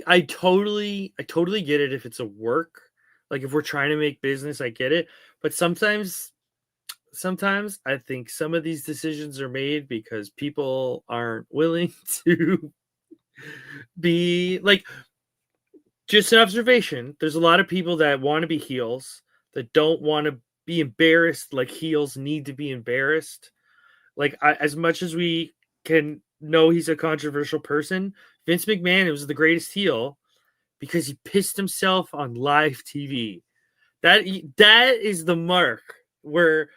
[SPEAKER 2] I totally get it if it's a work. Like if we're trying to make business, I get it. But sometimes I think some of these decisions are made because people aren't willing to be like, just an observation. There's a lot of people that want to be heels that don't want to be embarrassed like heels need to be embarrassed. Like as much as we can know he's a controversial person, Vince McMahon was the greatest heel because he pissed himself on live TV. That is the mark where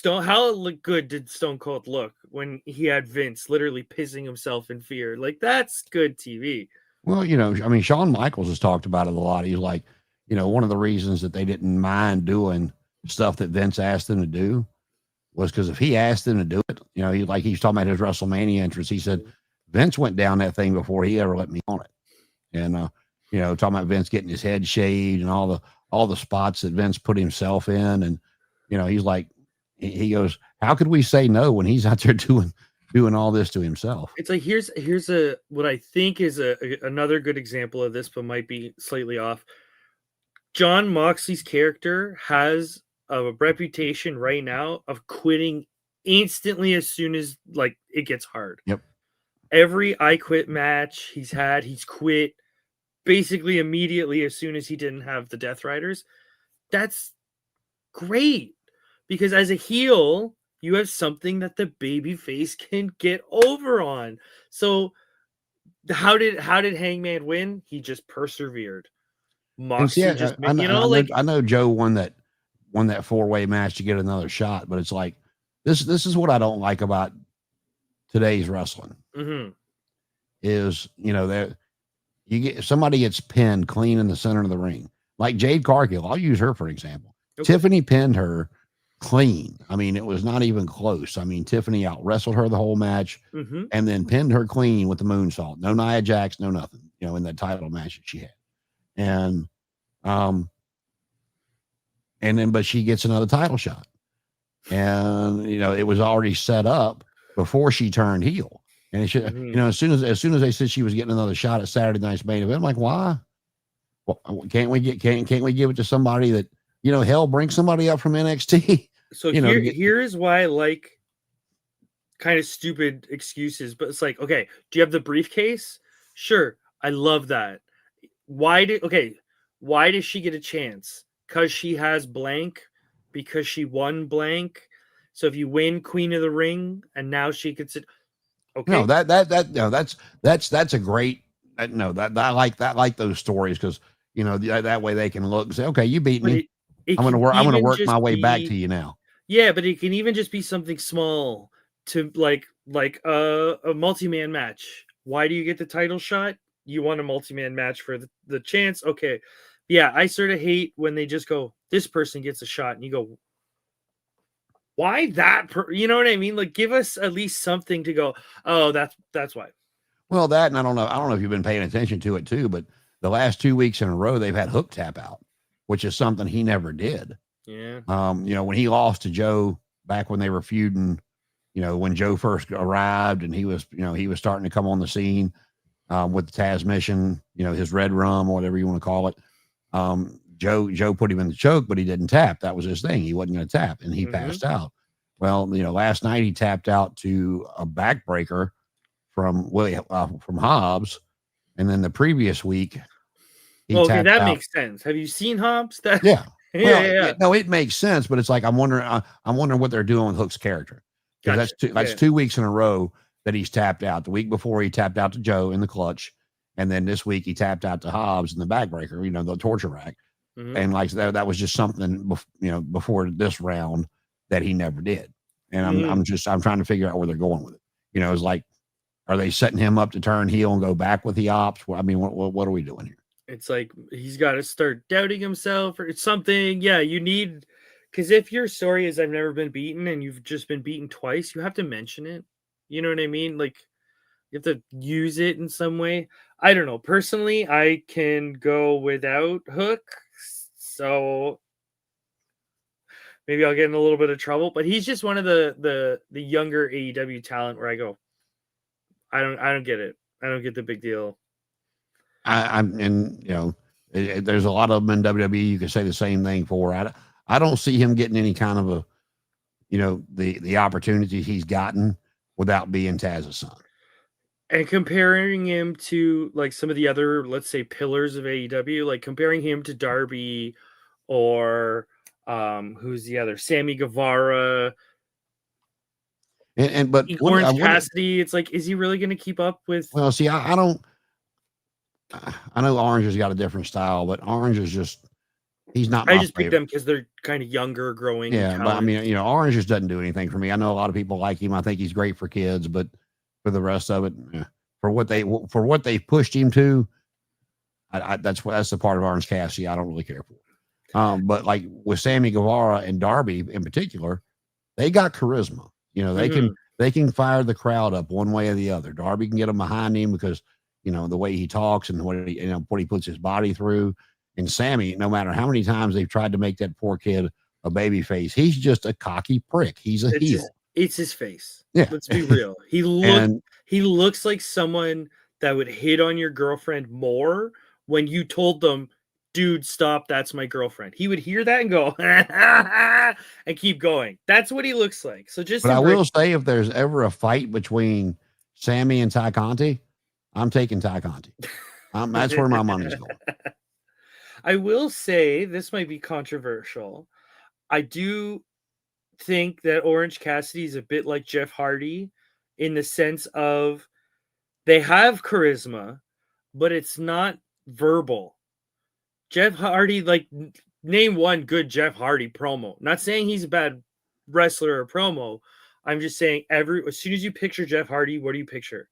[SPEAKER 2] how good did Stone Cold look when he had Vince literally pissing himself in fear? Like that's good TV.
[SPEAKER 1] Well, you know, I mean, Shawn Michaels has talked about it a lot. He's like, you know, one of the reasons that they didn't mind doing stuff that Vince asked them to do was because if he asked them to do it, you know, he's talking about his WrestleMania entrance. He said Vince went down that thing before he ever let me on it. And, you know, talking about Vince getting his head shaved and all the spots that Vince put himself in. And, you know, he's like, he goes, how could we say no when he's out there doing all this to himself?
[SPEAKER 2] It's like, here's what I think is another good example of this, but might be slightly off. John Moxley's character has a reputation right now of quitting instantly as soon as like it gets hard.
[SPEAKER 1] Yep.
[SPEAKER 2] Every I Quit match he's quit basically immediately as soon as he didn't have the Death Riders. That's great because as a heel, You have something that the baby face can get over on. So how did Hangman win? He just persevered.
[SPEAKER 1] And see,
[SPEAKER 2] Moxley just, you know,
[SPEAKER 1] I know Joe won that 4-way match to get another shot, but it's like this is what I don't like about today's wrestling is, you know, that somebody gets pinned clean in the center of the ring, like Jade Cargill. I'll use her for example.
[SPEAKER 2] Okay.
[SPEAKER 1] Tiffany pinned her clean. I mean, it was not even close. I mean, Tiffany out wrestled her the whole match and then pinned her clean with the moonsault. No Nia Jax, no nothing, you know, in that title match that she had. And then, but she gets another title shot. And, you know, it was already set up before she turned heel. And it should, you know, as soon as they said she was getting another shot at Saturday night's main event, I'm like, why? Well, can't we give it to somebody that, you know, hell, bring somebody up from NXT?
[SPEAKER 2] So
[SPEAKER 1] you know,
[SPEAKER 2] here's why I like kind of stupid excuses, but it's like, okay, do you have the briefcase? Sure. I love that. Why does she get a chance? Because she has blank, because she won blank. So if you win Queen of the Ring and now she could sit, okay.
[SPEAKER 1] No, that's a great, I like those stories because, you know, that way they can look and say, okay, you beat me. I'm going to work my way back to you now.
[SPEAKER 2] Yeah, but it can even just be something small to like a multi-man match. Why do you get the title shot? You want a multi-man match for the chance. Okay. Yeah, I sort of hate when they just go, this person gets a shot and you go, why that? You know what I mean? Like, give us at least something to go, oh, that's why.
[SPEAKER 1] Well, that, and I don't know if you've been paying attention to it too, but the last 2 weeks in a row, they've had Hook tap out, which is something he never did.
[SPEAKER 2] Yeah.
[SPEAKER 1] You know, when he lost to Joe back when they were feuding, you know, when Joe first arrived and he was starting to come on the scene with the Taz mission, you know, his red rum or whatever you want to call it. Joe put him in the choke, but he didn't tap. That was his thing. He wasn't going to tap, and he passed out. Well, you know, last night he tapped out to a backbreaker from Hobbs, and then the previous week he tapped
[SPEAKER 2] that
[SPEAKER 1] out.
[SPEAKER 2] makes sense. Have you seen Hobbs?
[SPEAKER 1] Yeah.
[SPEAKER 2] Yeah.
[SPEAKER 1] No, it makes sense, but it's like I'm wondering what they're doing with Hook's character, because that's 2 weeks in a row that he's tapped out. The week before he tapped out to Joe in the clutch, and then this week he tapped out to Hobbs in the backbreaker, you know, the torture rack, and like that was just something before this round that he never did. And I'm trying to figure out where they're going with it. You know, it's like, are they setting him up to turn heel and go back with the ops? I mean, what are we doing here?
[SPEAKER 2] It's like he's got to start doubting himself or something. Yeah, you need, because if your story is I've never been beaten and you've just been beaten twice, you have to mention it. You know what I mean? Like, you have to use it in some way. I don't know. Personally, I can go without Hook, so maybe I'll get in a little bit of trouble. But he's just one of the younger AEW talent where I go, I don't get it. I don't get the big deal.
[SPEAKER 1] And you know, there's a lot of them in WWE you can say the same thing for. I don't see him getting any kind of a, you know, the opportunity he's gotten without being Taz's son.
[SPEAKER 2] And comparing him to like some of the other, let's say, pillars of AEW, like comparing him to Darby or who's the other, Sammy Guevara,
[SPEAKER 1] but
[SPEAKER 2] Orange Cassidy, it's like, is he really going to keep up with?
[SPEAKER 1] Well, see, I don't. I know Orange has got a different style, but Orange is just, he's not.
[SPEAKER 2] I just pick them because they're kind of younger, growing.
[SPEAKER 1] Yeah, but I mean, you know, Orange just doesn't do anything for me. I know a lot of people like him. I think he's great for kids, but for the rest of it, for what they pushed him to, that's the part of Orange Cassidy I don't really care for. But like with Sammy Guevara and Darby in particular, they got charisma. You know, they can fire the crowd up one way or the other. Darby can get them behind him because, you know, the way he talks and what he puts his body through. And Sammy, no matter how many times they've tried to make that poor kid a baby face, he's just a cocky prick. He's a heel.
[SPEAKER 2] It's his face.
[SPEAKER 1] Yeah.
[SPEAKER 2] Let's be real. He looks like someone that would hit on your girlfriend more when you told them, dude, stop, that's my girlfriend. He would hear that and go, and keep going. That's what he looks like. So
[SPEAKER 1] but I will say, if there's ever a fight between Sammy and Ty Conti, I'm taking Ty Conti. That's where my money's going.
[SPEAKER 2] I will say, this might be controversial. I do think that Orange Cassidy is a bit like Jeff Hardy in the sense of they have charisma, but it's not verbal. Jeff Hardy, like, name one good Jeff Hardy promo. Not saying he's a bad wrestler or promo. I'm just saying as soon as you picture Jeff Hardy, what do you picture?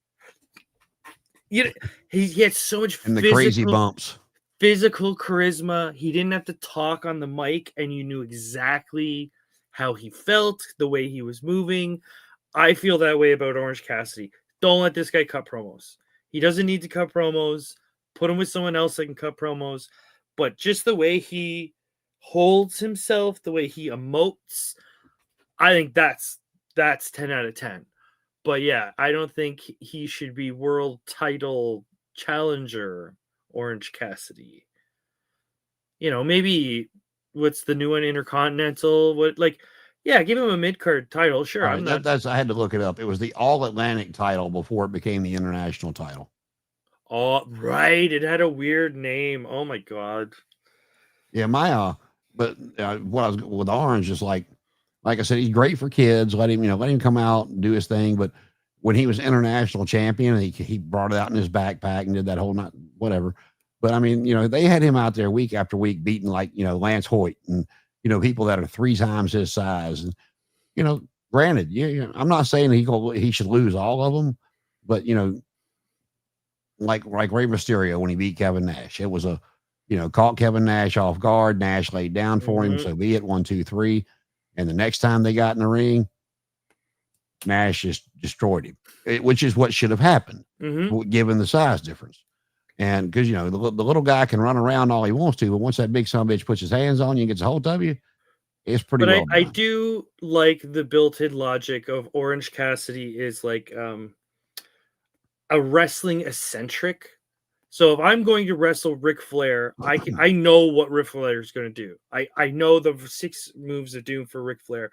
[SPEAKER 2] He had so much
[SPEAKER 1] and the crazy bumps.
[SPEAKER 2] Physical charisma. He didn't have to talk on the mic, and you knew exactly how he felt, the way he was moving. I feel that way about Orange Cassidy. Don't let this guy cut promos. He doesn't need to cut promos. Put him with someone else that can cut promos. But just the way he holds himself, the way he emotes, I think that's 10 out of 10. But yeah, I don't think he should be world title challenger Orange Cassidy. Maybe what's the new one, Intercontinental? Give him a mid-card title. Sure.
[SPEAKER 1] Right, I had to look it up. It was the All-Atlantic title before it became the international title.
[SPEAKER 2] Oh, right. It had a weird name. Oh my God.
[SPEAKER 1] Yeah, but what I was with Orange is like I said, he's great for kids. Let him come out and do his thing. But when he was international champion, he brought it out in his backpack and did that whole night, whatever. But I mean, they had him out there week after week beating Lance Hoyt and, people that are 3 times his size. And, granted, I'm not saying he should lose all of them, but, like Rey Mysterio when he beat Kevin Nash, it was caught Kevin Nash off guard. Nash laid down for him. So be it 1, 2, 3. And the next time they got in the ring, Nash just destroyed him, which is what should have happened, given the size difference. And because, the little guy can run around all he wants to, but once that big son of a bitch puts his hands on you and gets a hold of you, it's pretty well done.
[SPEAKER 2] I do like the built-in logic of Orange Cassidy is like a wrestling eccentric. So if I'm going to wrestle Ric Flair, I know what Ric Flair is going to do. I know the 6 moves of doom for Ric Flair.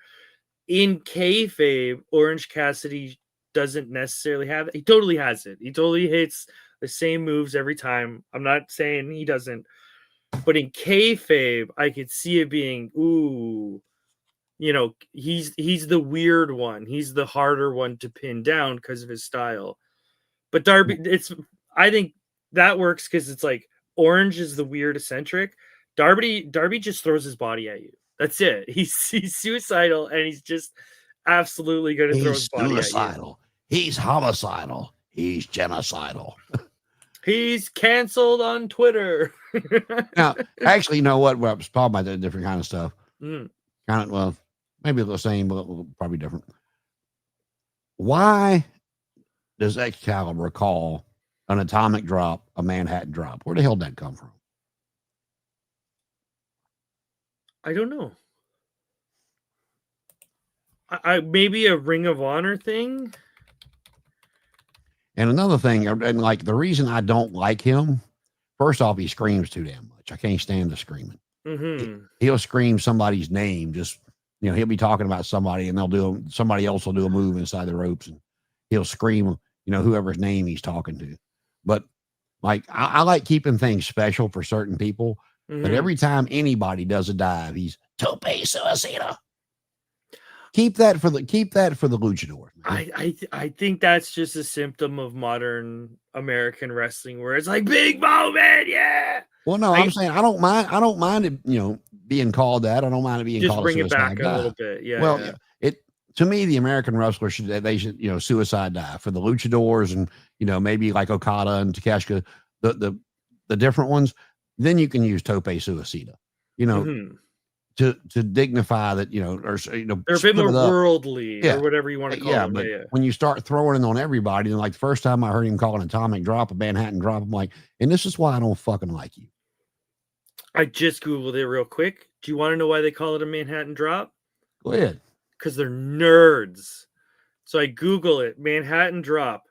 [SPEAKER 2] In kayfabe, Orange Cassidy doesn't necessarily have it. He totally has it. He totally hits the same moves every time. I'm not saying he doesn't, but in kayfabe, I could see it being, he's the weird one. He's the harder one to pin down because of his style. But Darby, I think that works because it's like Orange is the weird eccentric. Darby just throws his body at you. That's it. He's suicidal, and he's just absolutely going to throw his body at you.
[SPEAKER 1] He's homicidal. He's genocidal.
[SPEAKER 2] He's canceled on Twitter.
[SPEAKER 1] Now, actually, you know what? Well, it's probably about different kind of stuff. Maybe the same, but probably different. Why does Excalibur call an atomic drop a Manhattan drop? Where the hell did that come from?
[SPEAKER 2] I don't know. I maybe a Ring of Honor thing.
[SPEAKER 1] And another thing, and like the reason I don't like him, first off, he screams too damn much. I can't stand the screaming. He'll scream somebody's name. Just he'll be talking about somebody, and somebody else will do a move inside the ropes, and he'll scream, whoever's name he's talking to. But like I like keeping things special for certain people. But every time anybody does a dive, he's tope suicida. Keep that for the luchador.
[SPEAKER 2] I think that's just a symptom of modern American wrestling, where it's like big moment, yeah.
[SPEAKER 1] Well, no, I'm saying I don't mind it, being called that. I don't mind it being
[SPEAKER 2] just
[SPEAKER 1] called.
[SPEAKER 2] Bring it back a little bit, yeah.
[SPEAKER 1] Well, to me, the American wrestlers should suicide dive for the luchadors, and maybe like Okada and Takeshita, the different ones. Then you can use tope suicida, to dignify that,
[SPEAKER 2] they're a bit more worldly, or whatever you want to call them.
[SPEAKER 1] But when you start throwing it on everybody, and like the first time I heard him call an atomic drop, a Manhattan drop, I'm like, and this is why I don't fucking like you.
[SPEAKER 2] I just Googled it real quick. Do you want to know why they call it a Manhattan drop?
[SPEAKER 1] Go ahead.
[SPEAKER 2] Because they're nerds. So I Google it, Manhattan drop,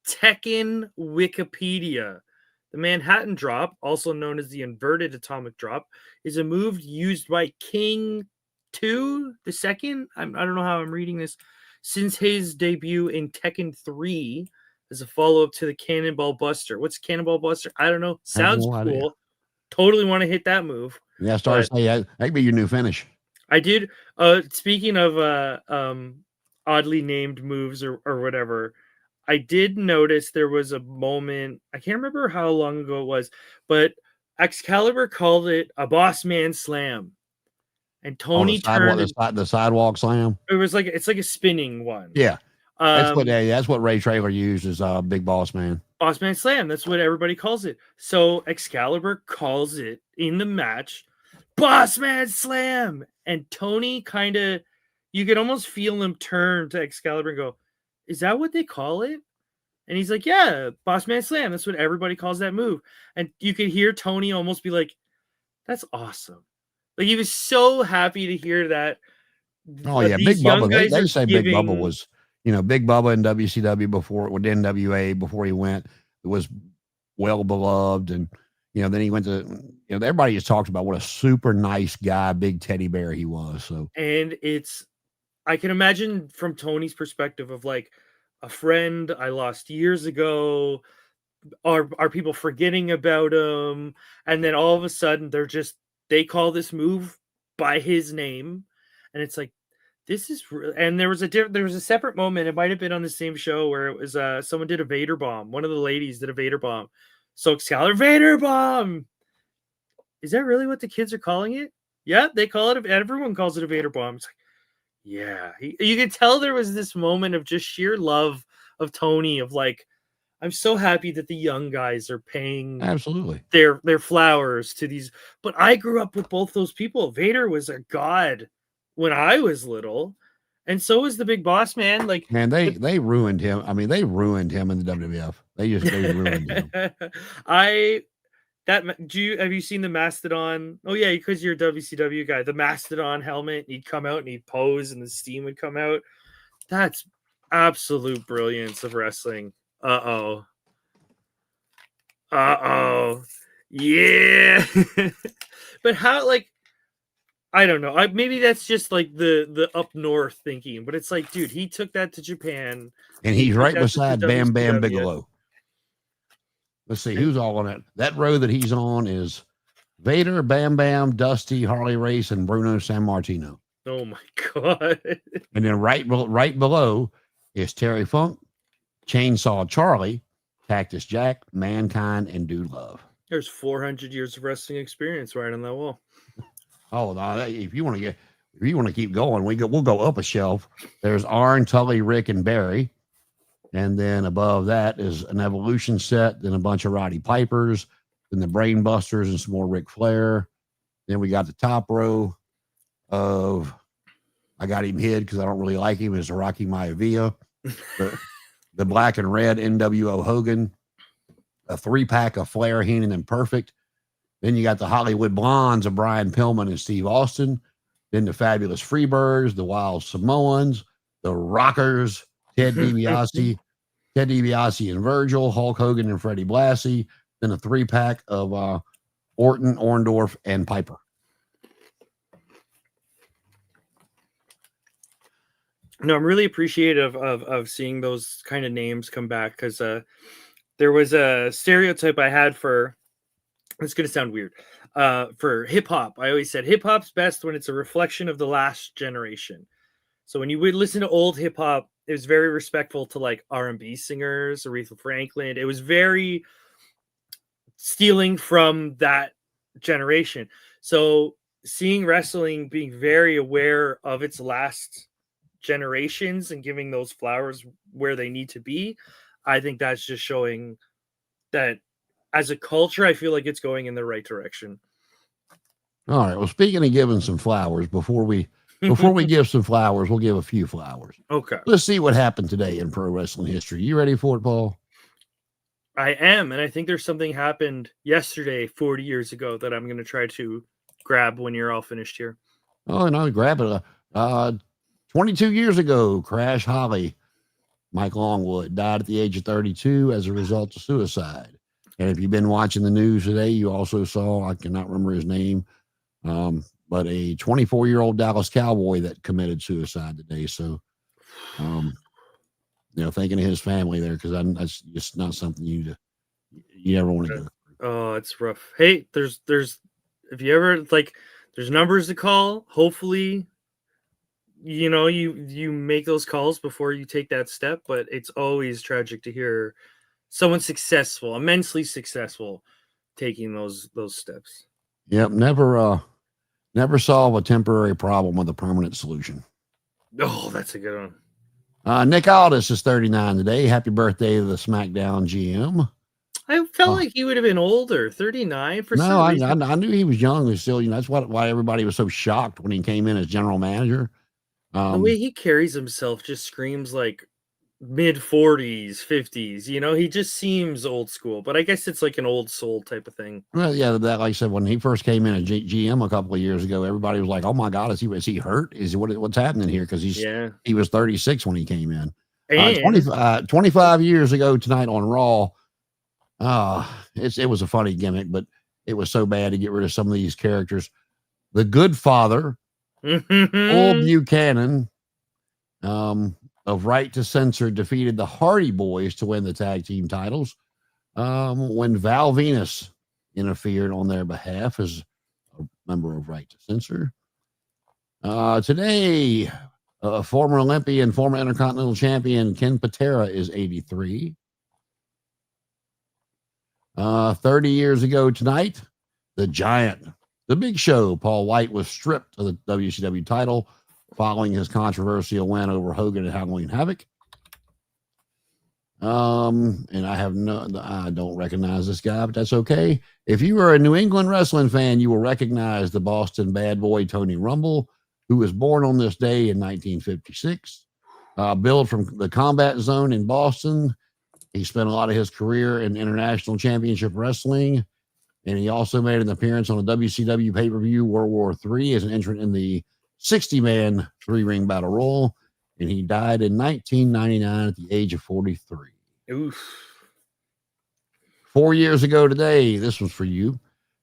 [SPEAKER 2] Tekken Wikipedia. The Manhattan drop, also known as the inverted atomic drop, is a move used by King II, the second. I don't know how I'm reading this. Since his debut in Tekken 3 as a follow-up to the Cannonball Buster. What's Cannonball Buster? I don't know. Sounds cool. Totally want to hit that move.
[SPEAKER 1] Yeah, that could be your new finish.
[SPEAKER 2] I did. Speaking of oddly named moves or whatever, I did notice there was a moment. I can't remember how long ago it was, but Excalibur called it a boss man slam, and
[SPEAKER 1] Oh, the
[SPEAKER 2] Tony
[SPEAKER 1] sidewalk,
[SPEAKER 2] turned.
[SPEAKER 1] the sidewalk slam.
[SPEAKER 2] It was like it's like a spinning one.
[SPEAKER 1] Yeah,
[SPEAKER 2] Um,
[SPEAKER 1] that's what Ray Traylor used as Big Boss Man.
[SPEAKER 2] Boss Man Slam. That's what everybody calls it. So Excalibur calls it in the match Boss Man Slam. And Tony kind of, you could almost feel him turn to Excalibur and go, "Is that what they call it?" And he's like, "Yeah, Boss Man Slam. That's what everybody calls that move." And you could hear Tony almost be like, "That's awesome." Like he was so happy to hear that.
[SPEAKER 1] Oh yeah, Big
[SPEAKER 2] These young
[SPEAKER 1] Bubba.
[SPEAKER 2] guys
[SPEAKER 1] They
[SPEAKER 2] are
[SPEAKER 1] say Big Bubba
[SPEAKER 2] giving.
[SPEAKER 1] was, Big Bubba in WCW before with NWA before he went. It was well beloved, and then he went to. Everybody just talked about what a super nice guy, big teddy bear he was. So
[SPEAKER 2] And I can imagine from Tony's perspective of like a friend I lost years ago. Are people forgetting about him? And then all of a sudden they call this move by his name, and it's like this is and there was a separate moment. It might have been on the same show where it was someone did a Vader bomb. One of the ladies did a Vader bomb. So Excalibur Vader bomb. Is that really what the kids are calling it? Yeah, they call it. Everyone calls it a Vader bomb. It's like, yeah, you could tell there was this moment of just sheer love of Tony of like, I'm so happy that the young guys are paying
[SPEAKER 1] absolutely,
[SPEAKER 2] their flowers to these. But I grew up with both those people. Vader was a god when I was little, and so was the Big Boss Man. Like,
[SPEAKER 1] man, they ruined him. I mean, they ruined him in the WWF. They ruined him.
[SPEAKER 2] Have you seen the Mastodon? Oh yeah, because you're a WCW guy. The Mastodon helmet, he'd come out and he'd pose, and the steam would come out. That's absolute brilliance of wrestling. Uh-oh. Yeah. But how, like, I don't know. Maybe that's just like the up north thinking, but it's like, dude, he took that to Japan.
[SPEAKER 1] And he's right beside Bam Bam
[SPEAKER 2] WCW.
[SPEAKER 1] Bigelow. Let's see who's all on it. That row that he's on is Vader, Bam Bam, Dusty, Harley Race, and Bruno Sammartino.
[SPEAKER 2] Oh my god.
[SPEAKER 1] And then right below is Terry Funk, Chainsaw Charlie, Cactus Jack, Mankind, and Dude Love.
[SPEAKER 2] There's 400 years of wrestling experience right on that wall.
[SPEAKER 1] Oh, no, if you want to keep going, we'll go up a shelf. There's Arn, Tully, Rick, and Barry. And then above that is an Evolution set, then a bunch of Roddy Pipers, then the Brain Busters and some more Ric Flair. Then we got the top row of, I got him hid because I don't really like him, is Rocky Maivia, the black and red NWO Hogan, a 3-pack of Flair, Heenan, and Perfect. Then you got the Hollywood Blondes of Brian Pillman and Steve Austin. Then the Fabulous Freebirds, the Wild Samoans, the Rockers, Ted DiBiase and Virgil, Hulk Hogan and Freddie Blassie. Then a 3-pack of Orton, Orndorff, and Piper.
[SPEAKER 2] No, I'm really appreciative of seeing those kind of names come back, because there was a stereotype I had for, it's going to sound weird, for hip hop. I always said hip hop's best when it's a reflection of the last generation. So when you would listen to old hip hop, it was very respectful to like R&B singers, Aretha Franklin. It was very stealing from that generation. So seeing wrestling being very aware of its last generations and giving those flowers where they need to be, I think that's just showing that as a culture, I feel like it's going in the right direction.
[SPEAKER 1] All right. Well, speaking of giving some flowers, before we give some flowers, we'll give a few flowers.
[SPEAKER 2] Okay.
[SPEAKER 1] Let's see what happened today in pro wrestling history. You ready for it, Paul?
[SPEAKER 2] I am, and I think there's something happened yesterday, 40 years ago, that I'm going to try to grab when you're all finished here.
[SPEAKER 1] Oh, no, grab it. 22 years ago, Crash Holly, Mike Longwood, died at the age of 32 as a result of suicide. And if you've been watching the news today, you also saw, I cannot remember his name, but a 24-year-old Dallas Cowboy that committed suicide today. So, thinking of his family there, because that's just not something you ever want to go through.
[SPEAKER 2] Oh, it's rough. Hey, there's if you ever like, There's numbers to call. Hopefully, you make those calls before you take that step, but it's always tragic to hear someone successful, immensely successful, taking those steps.
[SPEAKER 1] Yep. Never solve a temporary problem with a permanent solution.
[SPEAKER 2] Oh, that's a good one.
[SPEAKER 1] Nick Aldis is 39 today. Happy birthday to the SmackDown GM.
[SPEAKER 2] I felt like he would have been older, 39 for
[SPEAKER 1] No,
[SPEAKER 2] some reason.
[SPEAKER 1] I knew he was young. And still, that's why everybody was so shocked when he came in as general manager.
[SPEAKER 2] The way he carries himself just screams like mid 40s, 50s. He just seems old school, but I guess it's like an old soul type of thing.
[SPEAKER 1] Well, yeah, that like I said, when he first came in as GM a couple of years ago, everybody was like, "Oh my God, is he hurt? What's happening here?" Because he was 36 when he came in.
[SPEAKER 2] And
[SPEAKER 1] 25 years ago tonight on Raw, it was a funny gimmick, but it was so bad to get rid of some of these characters. The Good Father, Bull Buchanan, of Right to Censor, defeated the Hardy Boys to win the tag team titles. When Val Venus interfered on their behalf as a member of Right to Censor. Today, former Olympian, former Intercontinental Champion Ken Patera is 83. 30 years ago tonight, the Giant, the Big Show, Paul White, was stripped of the WCW title following his controversial win over Hogan at Halloween Havoc. And I don't recognize this guy, but that's okay. If you are a New England wrestling fan, you will recognize the Boston bad boy Tony Rumble, who was born on this day in 1956. Billed from the Combat Zone in Boston. He spent a lot of his career in International Championship Wrestling, and he also made an appearance on a WCW pay-per-view World War III as an entrant in the 60-man three-ring battle royal, and he died in 1999 at the age of 43.
[SPEAKER 2] Oof.
[SPEAKER 1] 4 years ago today, this was for you,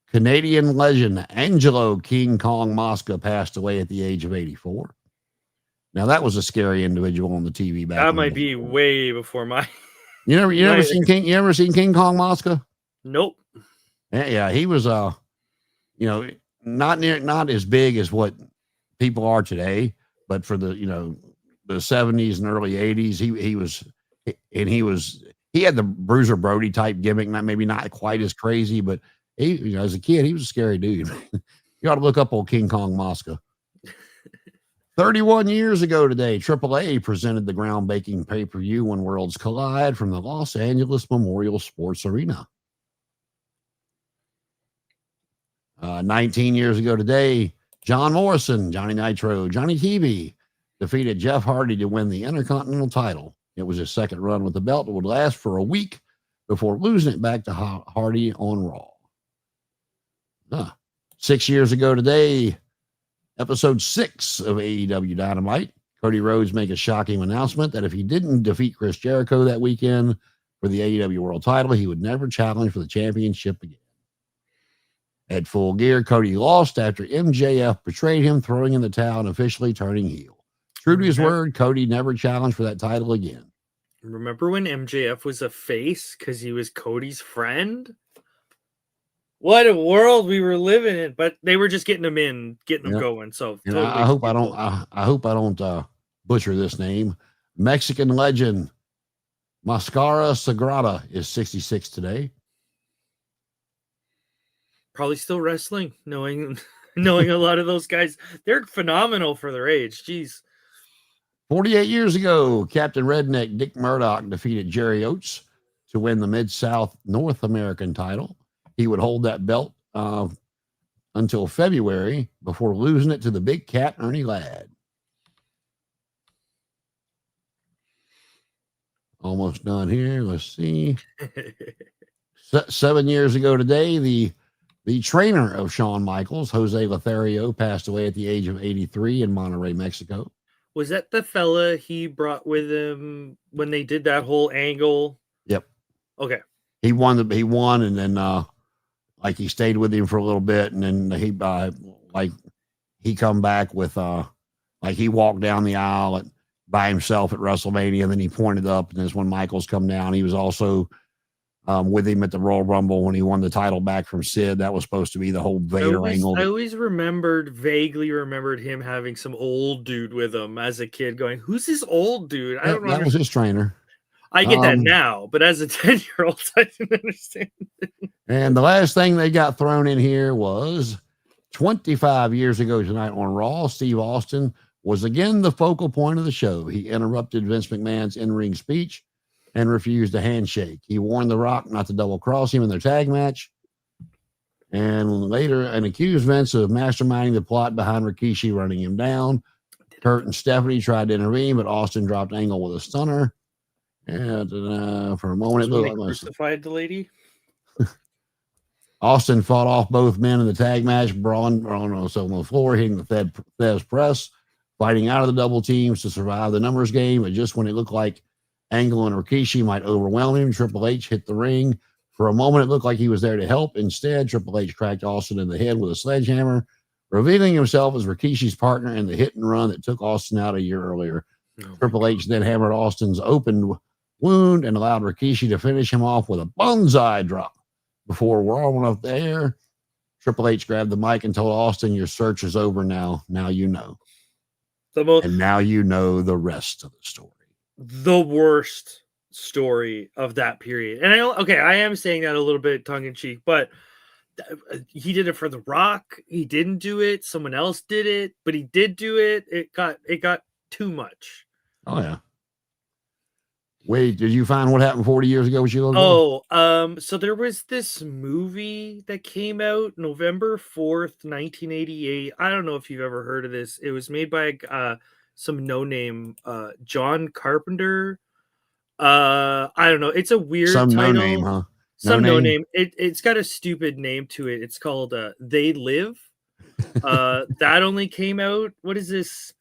[SPEAKER 1] Canadian legend Angelo King Kong Mosca passed away at the age of 84. Now, that was a scary individual on the TV back then.
[SPEAKER 2] That might be way before my...
[SPEAKER 1] You ever seen King Kong Mosca?
[SPEAKER 2] Nope.
[SPEAKER 1] Yeah, he was not as big as what people are today, but for the 70s and early 80s, he had the Bruiser Brody type gimmick, maybe not quite as crazy, but he, as a kid, he was a scary dude. You ought to look up old King Kong Mosca. 31 years ago today, AAA presented the groundbreaking pay-per-view When Worlds Collide from the Los Angeles Memorial Sports Arena. 19 years ago today, John Morrison, Johnny Nitro, Johnny TV defeated Jeff Hardy to win the Intercontinental title. It was his second run with the belt. It would last for a week before losing it back to Hardy on Raw. 6 years ago today, episode 6 of AEW Dynamite, Cody Rhodes made a shocking announcement that if he didn't defeat Chris Jericho that weekend for the AEW World title, he would never challenge for the championship again. At Full Gear, Cody lost after MJF betrayed him, throwing in the towel and officially turning heel. True to his word, Cody never challenged for that title again.
[SPEAKER 2] Remember when MJF was a face because he was Cody's friend? What a world we were living in! But they were just getting him going. So
[SPEAKER 1] totally I hope I don't butcher this name. Mexican legend Mascara Sagrada is 66 today.
[SPEAKER 2] Probably still wrestling, knowing a lot of those guys. They're phenomenal for their age. Jeez.
[SPEAKER 1] 48 years ago, Captain Redneck Dick Murdoch defeated Jerry Oates to win the Mid-South North American title. He would hold that belt until February before losing it to the Big Cat Ernie Ladd. Almost done here. Let's see. 7 years ago today, the trainer of Shawn Michaels, Jose Lothario, passed away at the age of 83 in Monterrey, Mexico.
[SPEAKER 2] Was that the fella he brought with him when they did that whole angle?
[SPEAKER 1] Yep.
[SPEAKER 2] Okay.
[SPEAKER 1] He won, and then he stayed with him for a little bit, and then he come back with he walked down the aisle by himself at WrestleMania, and then he pointed up, and then when Michaels come down, he was also with him at the Royal Rumble when he won the title back from Sid. That was supposed to be the whole Vader angle.
[SPEAKER 2] I always vaguely remembered him having some old dude with him as a kid going, who's this old dude? I don't know.
[SPEAKER 1] That was his trainer.
[SPEAKER 2] I get that now, but as a 10-year-old, I didn't understand.
[SPEAKER 1] And the last thing they got thrown in here was 25 years ago tonight on Raw, Steve Austin was again the focal point of the show. He interrupted Vince McMahon's in-ring speech and refused a handshake. He warned The Rock not to double-cross him in their tag match, and later accused Vince of masterminding the plot behind Rikishi running him down. Kurt and Stephanie tried to intervene, but Austin dropped Angle with a stunner. And for a moment, it looked like
[SPEAKER 2] crucified the lady.
[SPEAKER 1] Austin fought off both men in the tag match, brawling on the floor, hitting the Thesz press, fighting out of the double teams to survive the numbers game. But just when it looked like Angle and Rikishi might overwhelm him, Triple H hit the ring. For a moment, it looked like he was there to help. Instead, Triple H cracked Austin in the head with a sledgehammer, revealing himself as Rikishi's partner in the hit and run that took Austin out a year earlier. Triple H then hammered Austin's open wound and allowed Rikishi to finish him off with a bonsai drop. Before we're all up there, Triple H grabbed the mic and told Austin, your search is over now. Now you know. And now you know the rest of the story.
[SPEAKER 2] The worst story of that period. And I am saying that a little bit tongue-in-cheek, but he did it for The Rock. He didn't do it. Someone else did it, but he did do it. It got too much.
[SPEAKER 1] Oh, yeah. Wait, did you find what happened 40 years ago?
[SPEAKER 2] So there was this movie that came out November 4th, 1988. I don't know if you've ever heard of this. It was made by some no-name John Carpenter. I don't know. It's a weird title.
[SPEAKER 1] No-name, huh?
[SPEAKER 2] No-name. It's got a stupid name to it. It's called They Live. That only came out, what is this?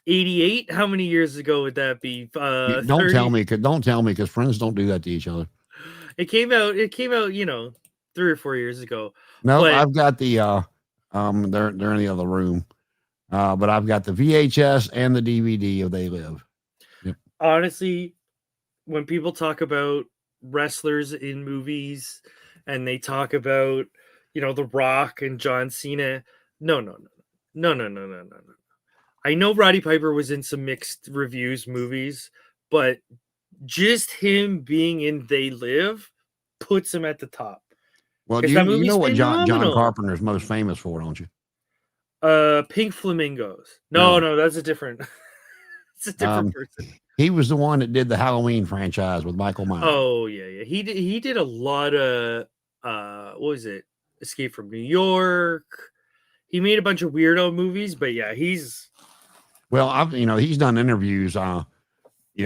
[SPEAKER 2] 88. How many years ago would that be?
[SPEAKER 1] Don't tell me because friends don't do that to each other.
[SPEAKER 2] It came out 3 or 4 years ago.
[SPEAKER 1] No, I've got the they're in the other room, but I've got the VHS and the DVD of They Live. Yep.
[SPEAKER 2] Honestly, when people talk about wrestlers in movies and they talk about The Rock and John Cena, no. I know Roddy Piper was in some mixed reviews movies, but just him being in They Live puts him at the top.
[SPEAKER 1] Well, you know what John Carpenter's most famous for, don't you?
[SPEAKER 2] Pink Flamingos. No, that's a different. It's a different person.
[SPEAKER 1] He was the one that did the Halloween franchise with Michael Myers.
[SPEAKER 2] Oh yeah. He did a lot of what was it? Escape from New York. He made a bunch of weirdo movies, but yeah, he's.
[SPEAKER 1] Well, he's done interviews,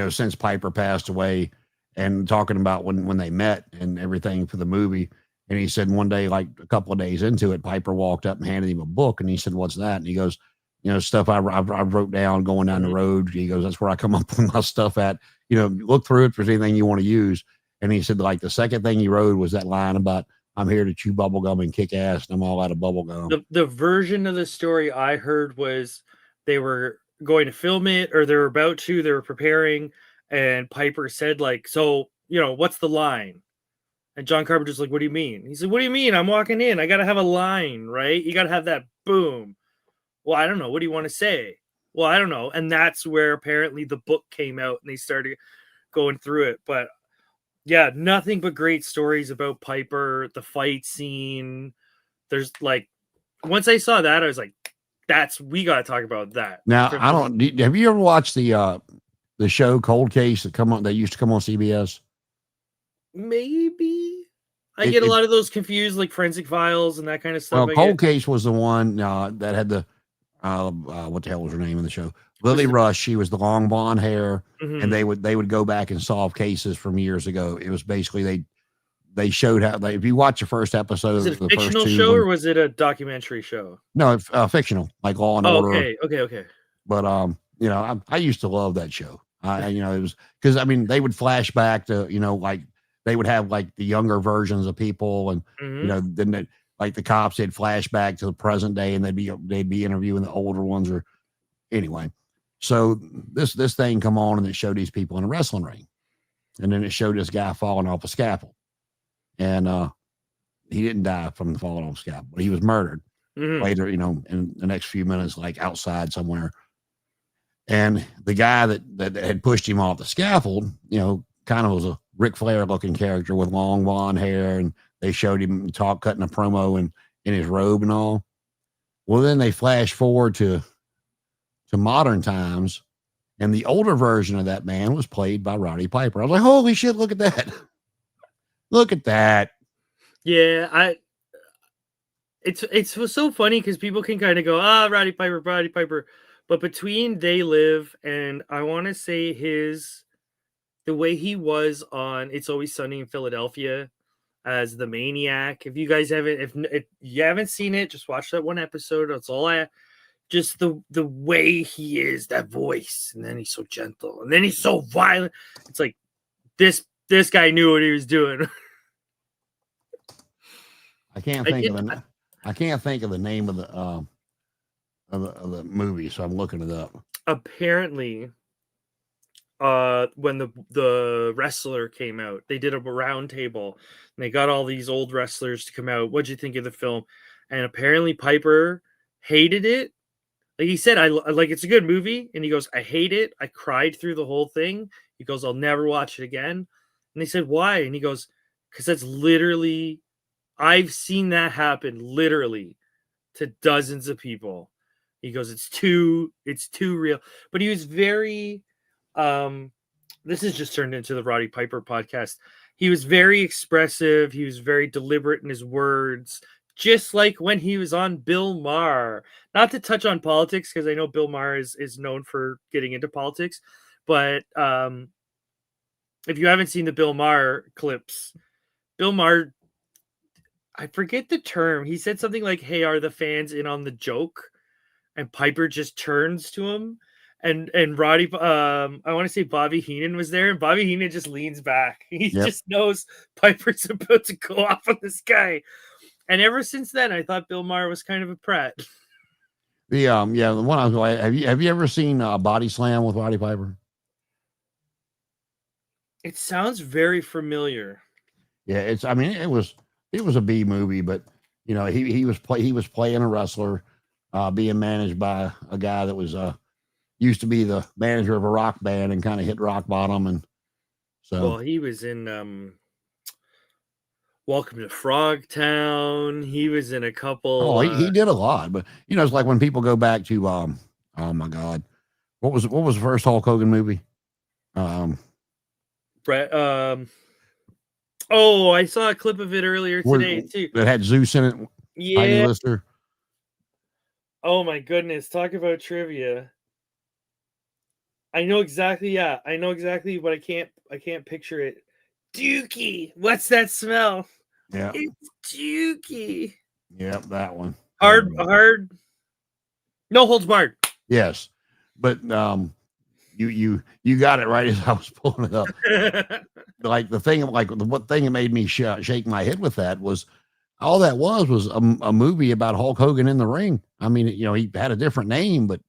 [SPEAKER 1] since Piper passed away, and talking about when they met and everything for the movie. And he said one day, like a couple of days into it, Piper walked up and handed him a book, and he said, "What's that?" And he goes, stuff I wrote down going down the road. He goes, "That's where I come up with my stuff at. Look through it if there's anything you want to use." And he said, like the second thing he wrote was that line about, "I'm here to chew bubblegum and kick ass, and I'm all out of bubblegum."
[SPEAKER 2] The version of the story I heard was they were going to film it, or they were preparing, and Piper said, like, "So, what's the line?" And John Carpenter's like, "What do you mean?" He said, "What do you mean? I'm walking in. I got to have a line, right? You got to have that boom." "Well, I don't know. What do you want to say?" "Well, I don't know." And that's where apparently the book came out and they started going through it. But yeah, nothing but great stories about Piper, the fight scene. There's like, once I saw that, I was like, we got to talk about that.
[SPEAKER 1] Now, have you ever watched the show Cold Case that used to come on CBS?
[SPEAKER 2] Maybe. I get a lot of those confused, like Forensic Files and that kind of stuff.
[SPEAKER 1] Well, Cold Case was the one that had the what the hell was her name in the show? Lily Rush. She was the long blonde hair, and they would go back and solve cases from years ago. It was basically they showed how. If you watch the first episode,
[SPEAKER 2] was it a fictional show or was it a documentary show?
[SPEAKER 1] No, fictional, like Law and Order.
[SPEAKER 2] Okay.
[SPEAKER 1] But I used to love that show. It was because they would flash back to like they would have like the younger versions of people, and then like the cops had flashback to the present day, and they'd be interviewing the older ones, or anyway. So this thing come on and it showed these people in a wrestling ring, and then it showed this guy falling off a scaffold, and he didn't die from the falling off scaffold, but he was murdered later, in the next few minutes, like outside somewhere. And the guy that had pushed him off the scaffold, kind of was a Ric Flair looking character with long blonde hair, and they showed him cutting a promo in his robe and all. Well, then they flash forward to modern times, and the older version of that man was played by Roddy Piper. I was like, holy shit, look at that. Look at that.
[SPEAKER 2] Yeah, it's so funny because people can kind of go, Roddy Piper. But between They Live and I want to say the way he was on It's Always Sunny in Philadelphia as the Maniac. If you guys if you haven't seen it, just watch that one episode. That's all just the way he is, that voice, and then he's so gentle, and then he's so violent. It's like this guy knew what he was doing.
[SPEAKER 1] I can't think of the name of the movie, so I'm looking it up.
[SPEAKER 2] Apparently, when the wrestler came out, they did a round table, and they got all these old wrestlers to come out. What'd you think of the film? And apparently, Piper hated it. Like he said, I like it's a good movie, and he goes, I hate it. I cried through the whole thing. He goes, I'll never watch it again. And they said, why? And he goes, because that's literally, I've seen that happen literally to dozens of people. He goes, it's too real. But he was very, this has just turned into the Roddy Piper podcast. He was very expressive. He was very deliberate in his words, just like when he was on Bill Maher. Not to touch on politics, because I know Bill Maher is known for getting into politics, but if you haven't seen the Bill Maher clips, Bill Maher, I forget the term. He said something like, hey, are the fans in on the joke? And Piper just turns to him. And Roddy, I want to say Bobby Heenan was there, and Bobby Heenan just leans back. He just knows Piper's about to go off on this guy. And ever since then, I thought Bill Maher was kind of a prat.
[SPEAKER 1] The the one I was going, have you ever seen Body Slam with Roddy Piper?
[SPEAKER 2] It sounds very familiar.
[SPEAKER 1] Yeah, it was a B movie, but he was playing a wrestler, being managed by a guy that was used to be the manager of a rock band and kind of hit rock bottom, and so.
[SPEAKER 2] Well, he was in Welcome to Frogtown. He was in a couple.
[SPEAKER 1] Oh, he did a lot, but it's like when people go back to oh my God, what was the first Hulk Hogan movie?
[SPEAKER 2] Brett. Oh, I saw a clip of it earlier today too.
[SPEAKER 1] That had Zeus in it.
[SPEAKER 2] Yeah.
[SPEAKER 1] Lister.
[SPEAKER 2] Oh my goodness! Talk about trivia. I know exactly. Yeah, I know exactly, but I can't picture it. Dookie. What's that smell?
[SPEAKER 1] Yeah.
[SPEAKER 2] It's Dookie.
[SPEAKER 1] Yep, that one.
[SPEAKER 2] Hard. No holds barred.
[SPEAKER 1] Yes, but you got it right as I was pulling it up. Like the thing, what thing that made me shake my head with that was all that was a movie about Hulk Hogan in the ring. I mean, he had a different name, but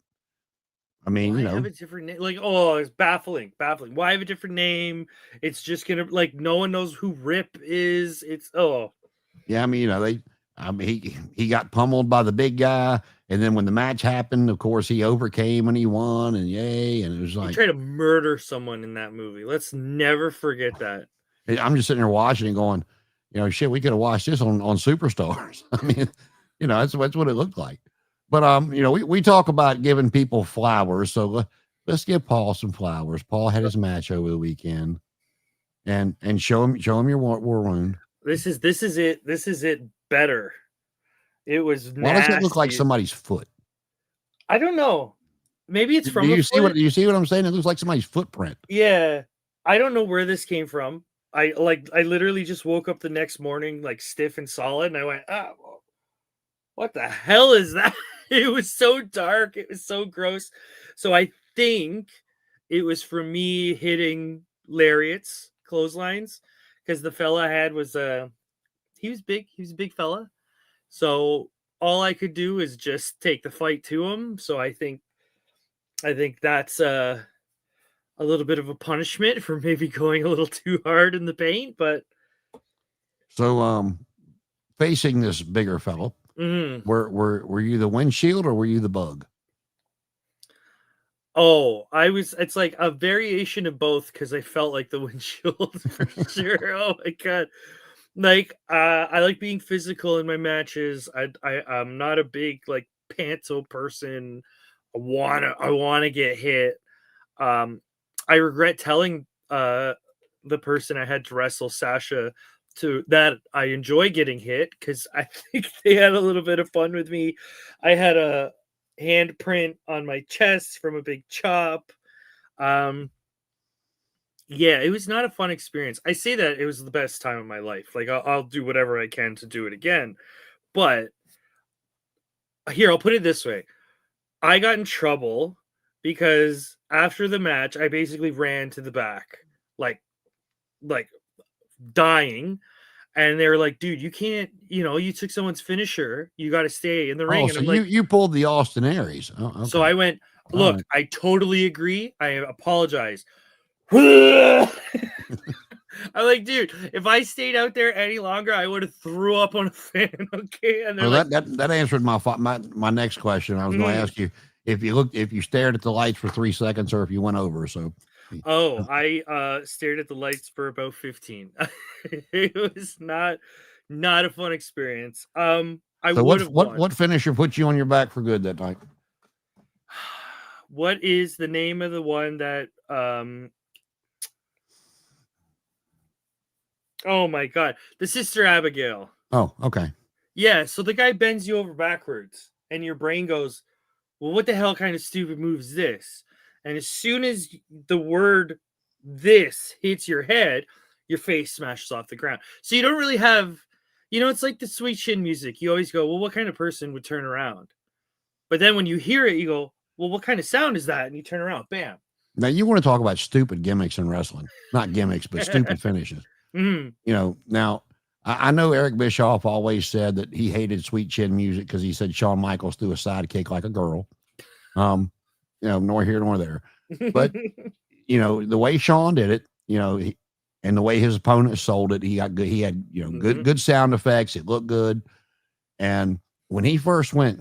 [SPEAKER 1] I mean,
[SPEAKER 2] Why have a different name? Like, it's baffling. Why have a different name? It's just gonna no one knows who Rip is. It's
[SPEAKER 1] yeah. I mean, he got pummeled by the big guy, and then when the match happened, of course, he overcame and he won, and yay! And it was like
[SPEAKER 2] he tried to murder someone in that movie. Let's never forget that.
[SPEAKER 1] I'm just sitting there watching and going, shit, we could have watched this on Superstars. I mean, that's what it looked like. But we talk about giving people flowers, so let's give Paul some flowers. Paul had his match over the weekend, and show him your war wound.
[SPEAKER 2] This is it. This is it. Better. It was.
[SPEAKER 1] Why does it look like somebody's foot?
[SPEAKER 2] I don't know. Maybe it's from.
[SPEAKER 1] Do you see what I'm saying? It looks like somebody's footprint.
[SPEAKER 2] Yeah, I don't know where this came from. I literally just woke up the next morning like stiff and solid, and I went, what the hell is that? It was so dark. It was so gross. So I think it was from me hitting lariats, clotheslines, because the fella he was big. He was a big fella. So all I could do is just take the fight to him. So I think that's a little bit of a punishment for maybe going a little too hard in the paint, but
[SPEAKER 1] So, facing this bigger fellow,
[SPEAKER 2] mm,
[SPEAKER 1] were you the windshield or were you the bug?
[SPEAKER 2] oh, it's like a variation of both because I felt like the windshield for sure. Oh my god. Like I like being physical in my matches. I'm not a big like pantso person. I wanna get hit. Um, I regret telling the person I had to wrestle, Sasha, to that I enjoy getting hit because I think they had a little bit of fun with me. I had a handprint on my chest from a big chop. Um, yeah, it was not a fun experience. I say that it was the best time of my life. Like I'll do whatever I can to do it again. But here, I'll put it this way: I got in trouble because after the match, I basically ran to the back, like like dying, and they were like, "Dude, you can't. You took someone's finisher. You got to stay in the ring."
[SPEAKER 1] Oh,
[SPEAKER 2] And
[SPEAKER 1] so
[SPEAKER 2] I'm like,
[SPEAKER 1] you pulled the Austin Aries. Oh,
[SPEAKER 2] so
[SPEAKER 1] okay.
[SPEAKER 2] I went,
[SPEAKER 1] All
[SPEAKER 2] "Look,
[SPEAKER 1] right.
[SPEAKER 2] I totally agree. I apologize." I'm like, dude, if I stayed out there any longer, I would have threw up on a fan. Okay, and they're
[SPEAKER 1] Well,
[SPEAKER 2] like,
[SPEAKER 1] that answered my next question. I was going to
[SPEAKER 2] "Mm."
[SPEAKER 1] ask you if you stared at the lights for 3 seconds or if you went over. So,
[SPEAKER 2] Oh, I stared at the lights for about 15. It was not a fun experience. I
[SPEAKER 1] so
[SPEAKER 2] would have won.
[SPEAKER 1] what finisher put you on your back for good that night?
[SPEAKER 2] What is the name of the one that oh my god, the Sister Abigail.
[SPEAKER 1] Oh, okay.
[SPEAKER 2] Yeah, so the guy bends you over backwards and your brain goes, "Well, what the hell kind of stupid move is this?" And as soon as the word "this" hits your head, your face smashes off the ground. So you don't really have, it's like the sweet chin music. You always go, "Well, what kind of person would turn around?" But then when you hear it, you go, "Well, what kind of sound is that?" And you turn around, bam.
[SPEAKER 1] Now you want to talk about stupid gimmicks in wrestling? Not gimmicks, but stupid finishes.
[SPEAKER 2] Mhm.
[SPEAKER 1] Now I know Eric Bischoff always said that he hated sweet chin music because he said Shawn Michaels threw a sidekick like a girl. Um, nor here nor there. But the way Shawn did it, and the way his opponent sold it, he got good. He had
[SPEAKER 2] Mhm.
[SPEAKER 1] good sound effects. It looked good. And when he first went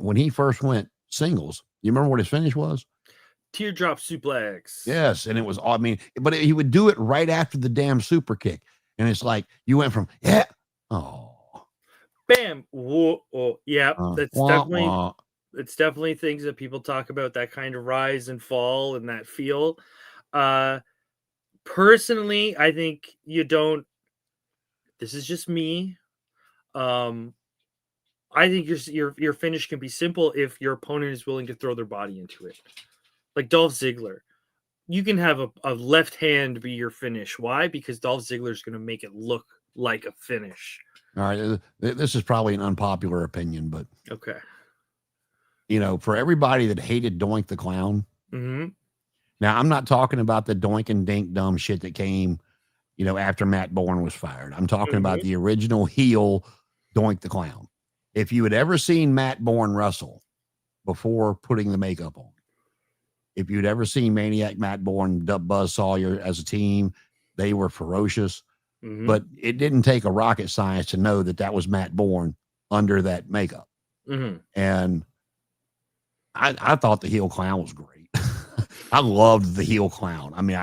[SPEAKER 1] singles, you remember what his finish was?
[SPEAKER 2] Teardrop suplex.
[SPEAKER 1] Yes, and it was. I mean, but he would do it right after the damn super kick, and it's like you went from oh,
[SPEAKER 2] Bam. Whoa. Oh, yeah. That's
[SPEAKER 1] wah,
[SPEAKER 2] definitely
[SPEAKER 1] wah.
[SPEAKER 2] it's definitely things that people talk about, that kind of rise and fall and that feel. Uh Personally, I think you don't this is just me. Um I think your finish can be simple if your opponent is willing to throw their body into it. Like Dolph Ziggler. You can have a left hand be your finish. Why? Because Dolph Ziggler is going to make it look like a finish.
[SPEAKER 1] All right, this is probably an unpopular opinion, but
[SPEAKER 2] Okay.
[SPEAKER 1] for everybody that hated Doink the Clown.
[SPEAKER 2] Mhm.
[SPEAKER 1] Now, I'm not talking about the doink and dink dumb shit that came, after Matt Bourne was fired. I'm talking about
[SPEAKER 2] Mhm.
[SPEAKER 1] the original heel Doink the Clown. If you had ever seen Matt Bourne wrestle before putting the makeup on, if you'd ever seen Maniac Matt Bourne, Buzz Sawyer as a team, they were ferocious.
[SPEAKER 2] Mhm.
[SPEAKER 1] But it didn't take a rocket science to know that that was Matt Bourne under that makeup.
[SPEAKER 2] Mhm.
[SPEAKER 1] And I thought the heel clown was great. I loved the heel clown. I mean,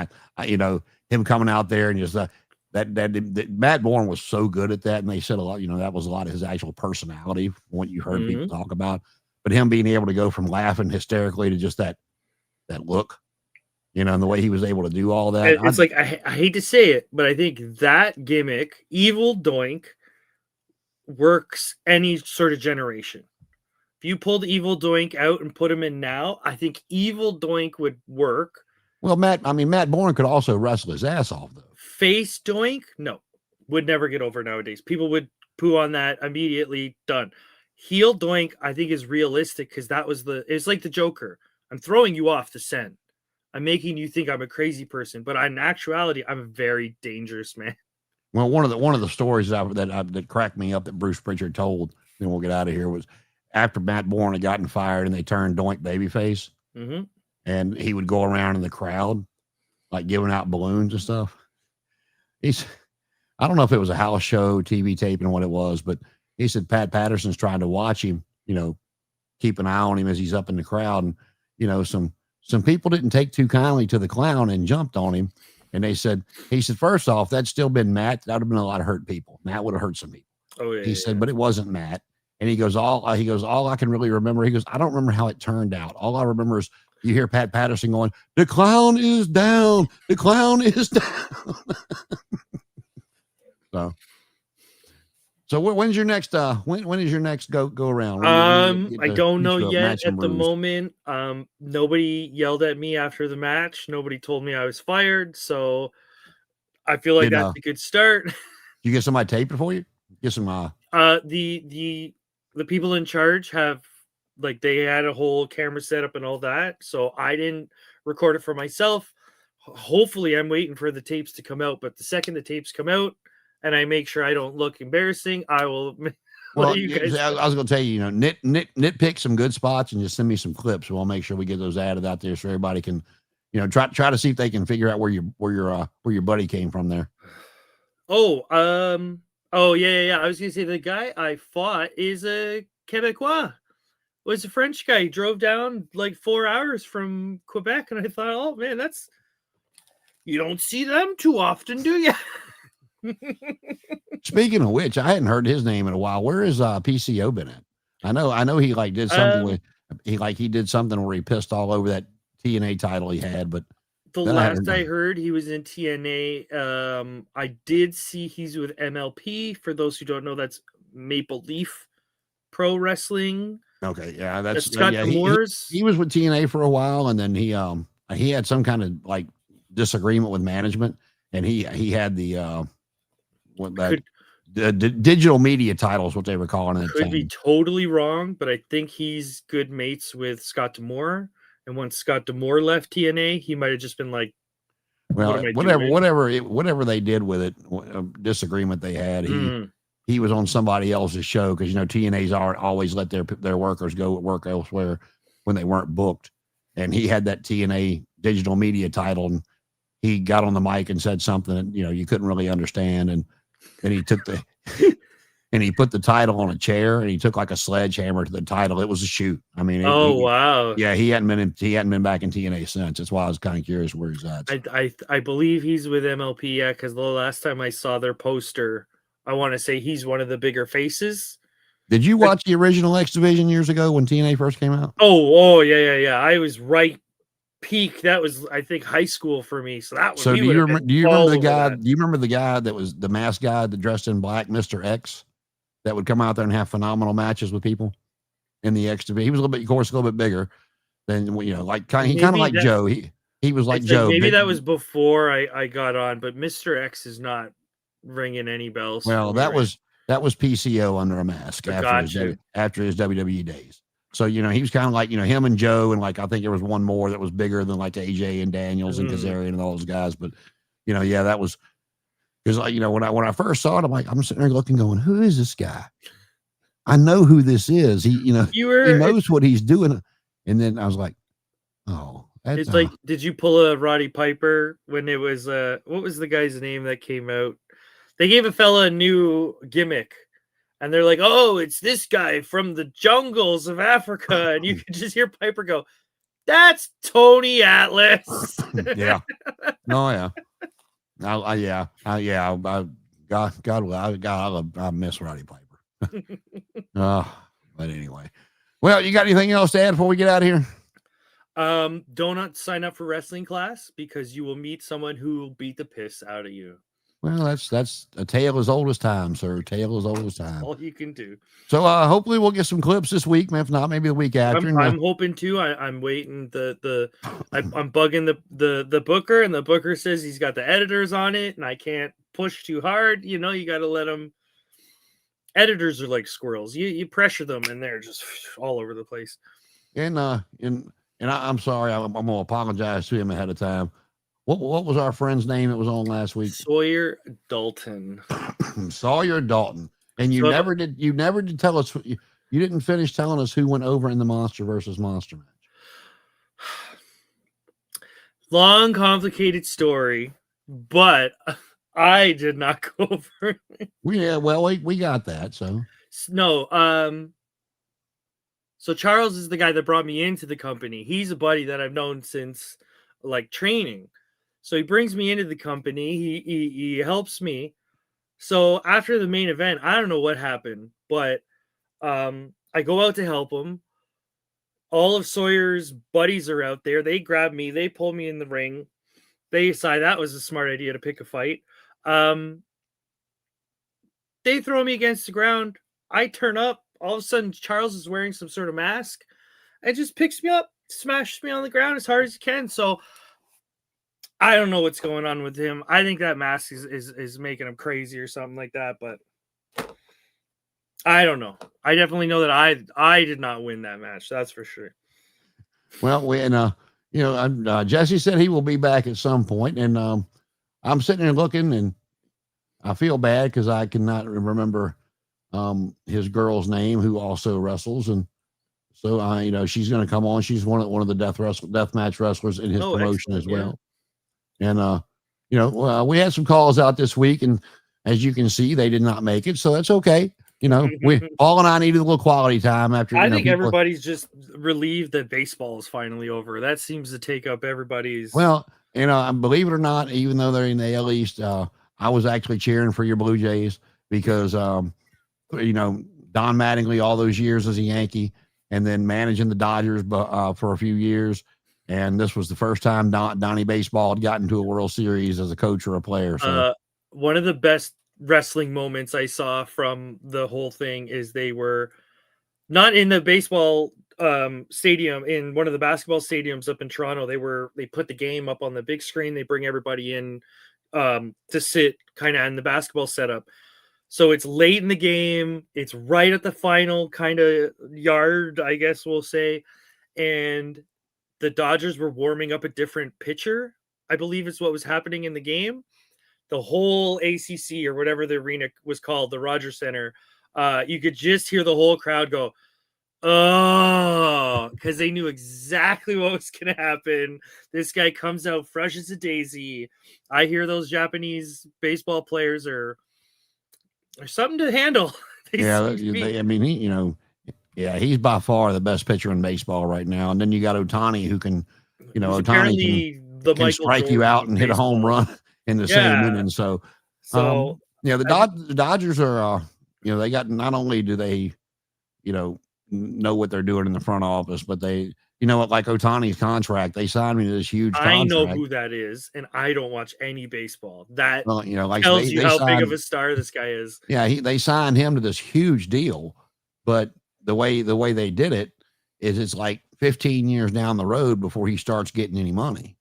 [SPEAKER 1] him coming out there and just that Matt Bourne was so good at that, and they said a lot. That was a lot of his actual personality, from what you heard people
[SPEAKER 2] Mhm.
[SPEAKER 1] talk about. But him being able to go from laughing hysterically to just that look, and the way he was able to do all that.
[SPEAKER 2] It's like I hate to say it, but I think that gimmick, Evil Doink, works any sort of generation. If you pulled Evil Doink out and put him in now, I think Evil Doink would work.
[SPEAKER 1] Well, Matt Bourne could also wrestle his ass off though.
[SPEAKER 2] Face Doink, no, would never get over nowadays. People would poo on that immediately. Done. Heel Doink, I think, is realistic because it's like the Joker. I'm throwing you off the scent. I'm making you think I'm a crazy person, but in actuality, I'm a very dangerous man.
[SPEAKER 1] Well, one of the stories that cracked me up that Bruce Pritchard told, then we'll get out of here, was after Matt Bourne had gotten fired and they turned Doink babyface,
[SPEAKER 2] Hmm.
[SPEAKER 1] and he would go around in the crowd like giving out balloons and stuff. I don't know if it was a house show, TV taping, or what it was, but he said Pat Patterson's trying to watch him, keep an eye on him as he's up in the crowd. And, some people didn't take too kindly to the clown and jumped on him. And he said, first off, that's still been Matt. That would have been a lot of hurt people. Matt would have hurt some people.
[SPEAKER 2] Oh, yeah.
[SPEAKER 1] He said, but it wasn't Matt. And he goes, all I can really remember, he goes, I don't remember how it turned out. All I remember is you hear Pat Patterson going, the clown is down. The clown is down. So when's your next when is your next go around?
[SPEAKER 2] I don't know yet at the moment. Nobody yelled at me after the match. Nobody told me I was fired. So I feel like that's a good start.
[SPEAKER 1] You get somebody taped it for you? Get some
[SPEAKER 2] the people in charge have, like, they had a whole camera set up and all that. So I didn't record it for myself. Hopefully I'm waiting for the tapes to come out, but the second the tapes come out and I make sure I don't look embarrassing, I will.
[SPEAKER 1] Well, you guys, I was going to tell you, nitpick some good spots and just send me some clips. We'll make sure we get those added out there so everybody can, try to see if they can figure out where your buddy came from there.
[SPEAKER 2] Oh, yeah. I was going to say the guy I fought is a Quebecois. Was a French guy. He drove down like 4 hours from Quebec, and I thought, oh man, you don't see them too often, do you?
[SPEAKER 1] Speaking of which, I hadn't heard his name in a while. Where is PCO been at? I know he like did something he did something where he pissed all over that TNA title he had, but
[SPEAKER 2] the last I heard he was in TNA. I did see he's with MLP. For those who don't know, that's Maple Leaf Pro Wrestling.
[SPEAKER 1] Okay, yeah, that's
[SPEAKER 2] Scott D'Amour's.
[SPEAKER 1] He was with TNA for a while, and then he had some kind of like disagreement with management, and he had the digital media titles, what they were calling it.
[SPEAKER 2] Could be totally wrong, but I think he's good mates with Scott D'Amour. And once Scott D'Amour left TNA, he might have just been like,
[SPEAKER 1] well, whatever they did with it, disagreement they had. He was on somebody else's show because TNA's always let their workers go work elsewhere when they weren't booked, and he had that TNA digital media title, and he got on the mic and said something that you couldn't really understand, and he took and he put the title on a chair, and he took like a sledgehammer to the title. It was a shoot. I mean,
[SPEAKER 2] wow,
[SPEAKER 1] yeah, he hadn't been back in TNA since. That's why I was kind of curious where he's at.
[SPEAKER 2] I believe he's with MLP, yeah, because the last time I saw their poster, I want to say he's one of the bigger faces.
[SPEAKER 1] Did you watch the original X Division years ago when TNA first came out?
[SPEAKER 2] Oh, yeah. I was right peak. That was, I think, high school for me. So that was.
[SPEAKER 1] So do you remember the guy? Do you remember the guy that was the masked guy that dressed in black, Mr. X, that would come out there and have phenomenal matches with people in the X Division? He was a little bit bigger than like kind of like Joe. He was like Joe.
[SPEAKER 2] Maybe that was before I got on, but Mr. X is not ringing any bells.
[SPEAKER 1] Well, that was PCO under a mask after his WWE days. So he was kind of like him and Joe, and like I think there was one more that was bigger than like AJ and Daniels and Kazarian and all those guys. But that was because when I first saw it, I'm sitting there looking, going, who is this guy? I know who this is. He knows what he's doing. And then I was like, oh.
[SPEAKER 2] It's like, did you pull a Roddy Piper when it was what was the guy's name that came out? They gave a fella a new gimmick, and they're like, "Oh, it's this guy from the jungles of Africa," and you could just hear Piper go, "That's Tony Atlas."
[SPEAKER 1] Yeah. Oh yeah. I miss Roddy Piper. But anyway, well, you got anything else to add before we get out of here?
[SPEAKER 2] Do not sign up for wrestling class because you will meet someone who will beat the piss out of you.
[SPEAKER 1] Well, that's a tale as old as time, sir. Tale as old as time.
[SPEAKER 2] All you can do.
[SPEAKER 1] So hopefully we'll get some clips this week, man. If not, maybe the week after.
[SPEAKER 2] I'm hoping to. I'm waiting. I'm bugging the booker, and the booker says he's got the editors on it, and I can't push too hard. You got to let them. Editors are like squirrels. You pressure them, and they're just all over the place.
[SPEAKER 1] And I'm sorry. I'm gonna apologize to him ahead of time. What was our friend's name that was on last week?
[SPEAKER 2] Sawyer Dalton.
[SPEAKER 1] Sawyer Dalton. And you never did tell us. You didn't finish telling us who went over in the Monster versus Monster match.
[SPEAKER 2] Long, complicated story, but I did not go over.
[SPEAKER 1] We got that. So
[SPEAKER 2] No, so Charles is the guy that brought me into the company. He's a buddy that I've known since like training. So he brings me into the company. He helps me. So after the main event, I don't know what happened, but I go out to help him. All of Sawyer's buddies are out there. They grab me, they pull me in the ring. They decide that was a smart idea to pick a fight. They throw me against the ground. I turn up. All of a sudden, Charles is wearing some sort of mask and just picks me up, smashes me on the ground as hard as he can. So I don't know what's going on with him. I think that mask is making him crazy or something like that, but I don't know. I definitely know that I did not win that match. That's for sure.
[SPEAKER 1] well, Jesse said he will be back at some point, and I'm sitting there looking, and I feel bad because I cannot remember his girl's name who also wrestles, and so she's going to come on. She's one of the death match wrestlers in his promotion as well. Yeah. And we had some calls out this week, and as you can see, they did not make it, so that's okay. Paul and I needed a little quality time after.
[SPEAKER 2] I think everybody's just relieved that baseball is finally over. That seems to take up everybody's.
[SPEAKER 1] Well, believe it or not, even though they're in the AL East, I was actually cheering for your Blue Jays because, Don Mattingly all those years as a Yankee and then managing the Dodgers for a few years. And this was the first time Donnie Baseball had gotten to a World Series as a coach or a player. So
[SPEAKER 2] one of the best wrestling moments I saw from the whole thing is they were not in the baseball stadium, in one of the basketball stadiums up in Toronto. They put the game up on the big screen. They bring everybody in to sit kind of in the basketball setup. So it's late in the game. It's right at the final kind of yard, I guess we'll say. And the Dodgers were warming up a different pitcher, I believe is what was happening in the game. The whole ACC or whatever the arena was called, the Rogers Center, you could just hear the whole crowd go, oh, because they knew exactly what was going to happen. This guy comes out fresh as a daisy. I hear those Japanese baseball players are something to handle.
[SPEAKER 1] He's by far the best pitcher in baseball right now. And then you got Ohtani, who can, Ohtani can strike you out and hit a home run in the same inning. So the Dodgers are, they got, not only do they, know what they're doing in the front office, but they, like Ohtani's contract, they signed me to this huge contract.
[SPEAKER 2] I know who that is, and I don't watch any baseball. That
[SPEAKER 1] tells
[SPEAKER 2] you how big of a star this guy is.
[SPEAKER 1] Yeah, they signed him to this huge deal, but the way they did it is it's like 15 years down the road before he starts getting any money.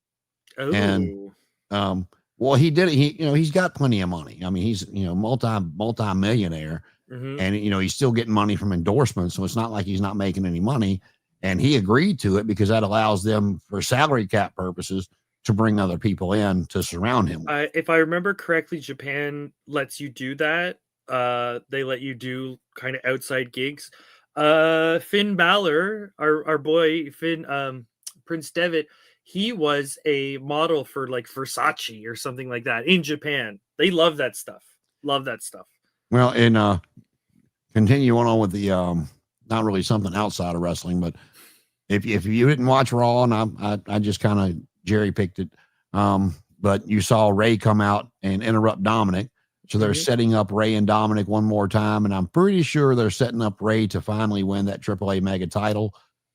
[SPEAKER 2] Oh.
[SPEAKER 1] And he did it. He's got plenty of money. I mean, he's multi-millionaire.
[SPEAKER 2] Mm-hmm.
[SPEAKER 1] And he's still getting money from endorsements, so it's not like he's not making any money. And he agreed to it because that allows them, for salary cap purposes, to bring other people in to surround him.
[SPEAKER 2] If I remember correctly, Japan lets you do that. They let you do kind of outside gigs. Finn Balor, our boy Finn, Prince Devitt, he was a model for like Versace or something like that in Japan. They love that stuff.
[SPEAKER 1] Well, and continue on with the not really something outside of wrestling, but if you didn't watch Raw, and I just kind of jerry picked it, but you saw Ray come out and interrupt Dominic, so they're setting up Ray and Dominic one more time, and I'm pretty sure they're setting up Ray to finally win that AAA Mega title,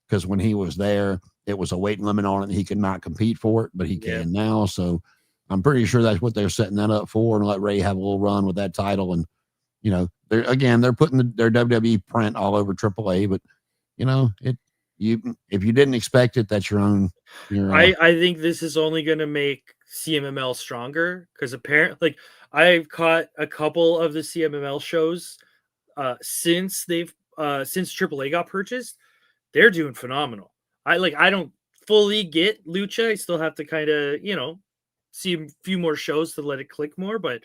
[SPEAKER 1] because when he was there, it was a weight limit on it, and he could not compete for it, but he can now. So I'm pretty sure that's what they're setting that up for, and let Ray have a little run with that title. And they're putting their WWE print all over AAA, but if you didn't expect it, that's your own.
[SPEAKER 2] I think this is only going to make CMML stronger, because apparently, I've caught a couple of the CMML shows since AAA got purchased. They're doing phenomenal. I don't fully get Lucha. I still have to kind of see a few more shows to let it click more, but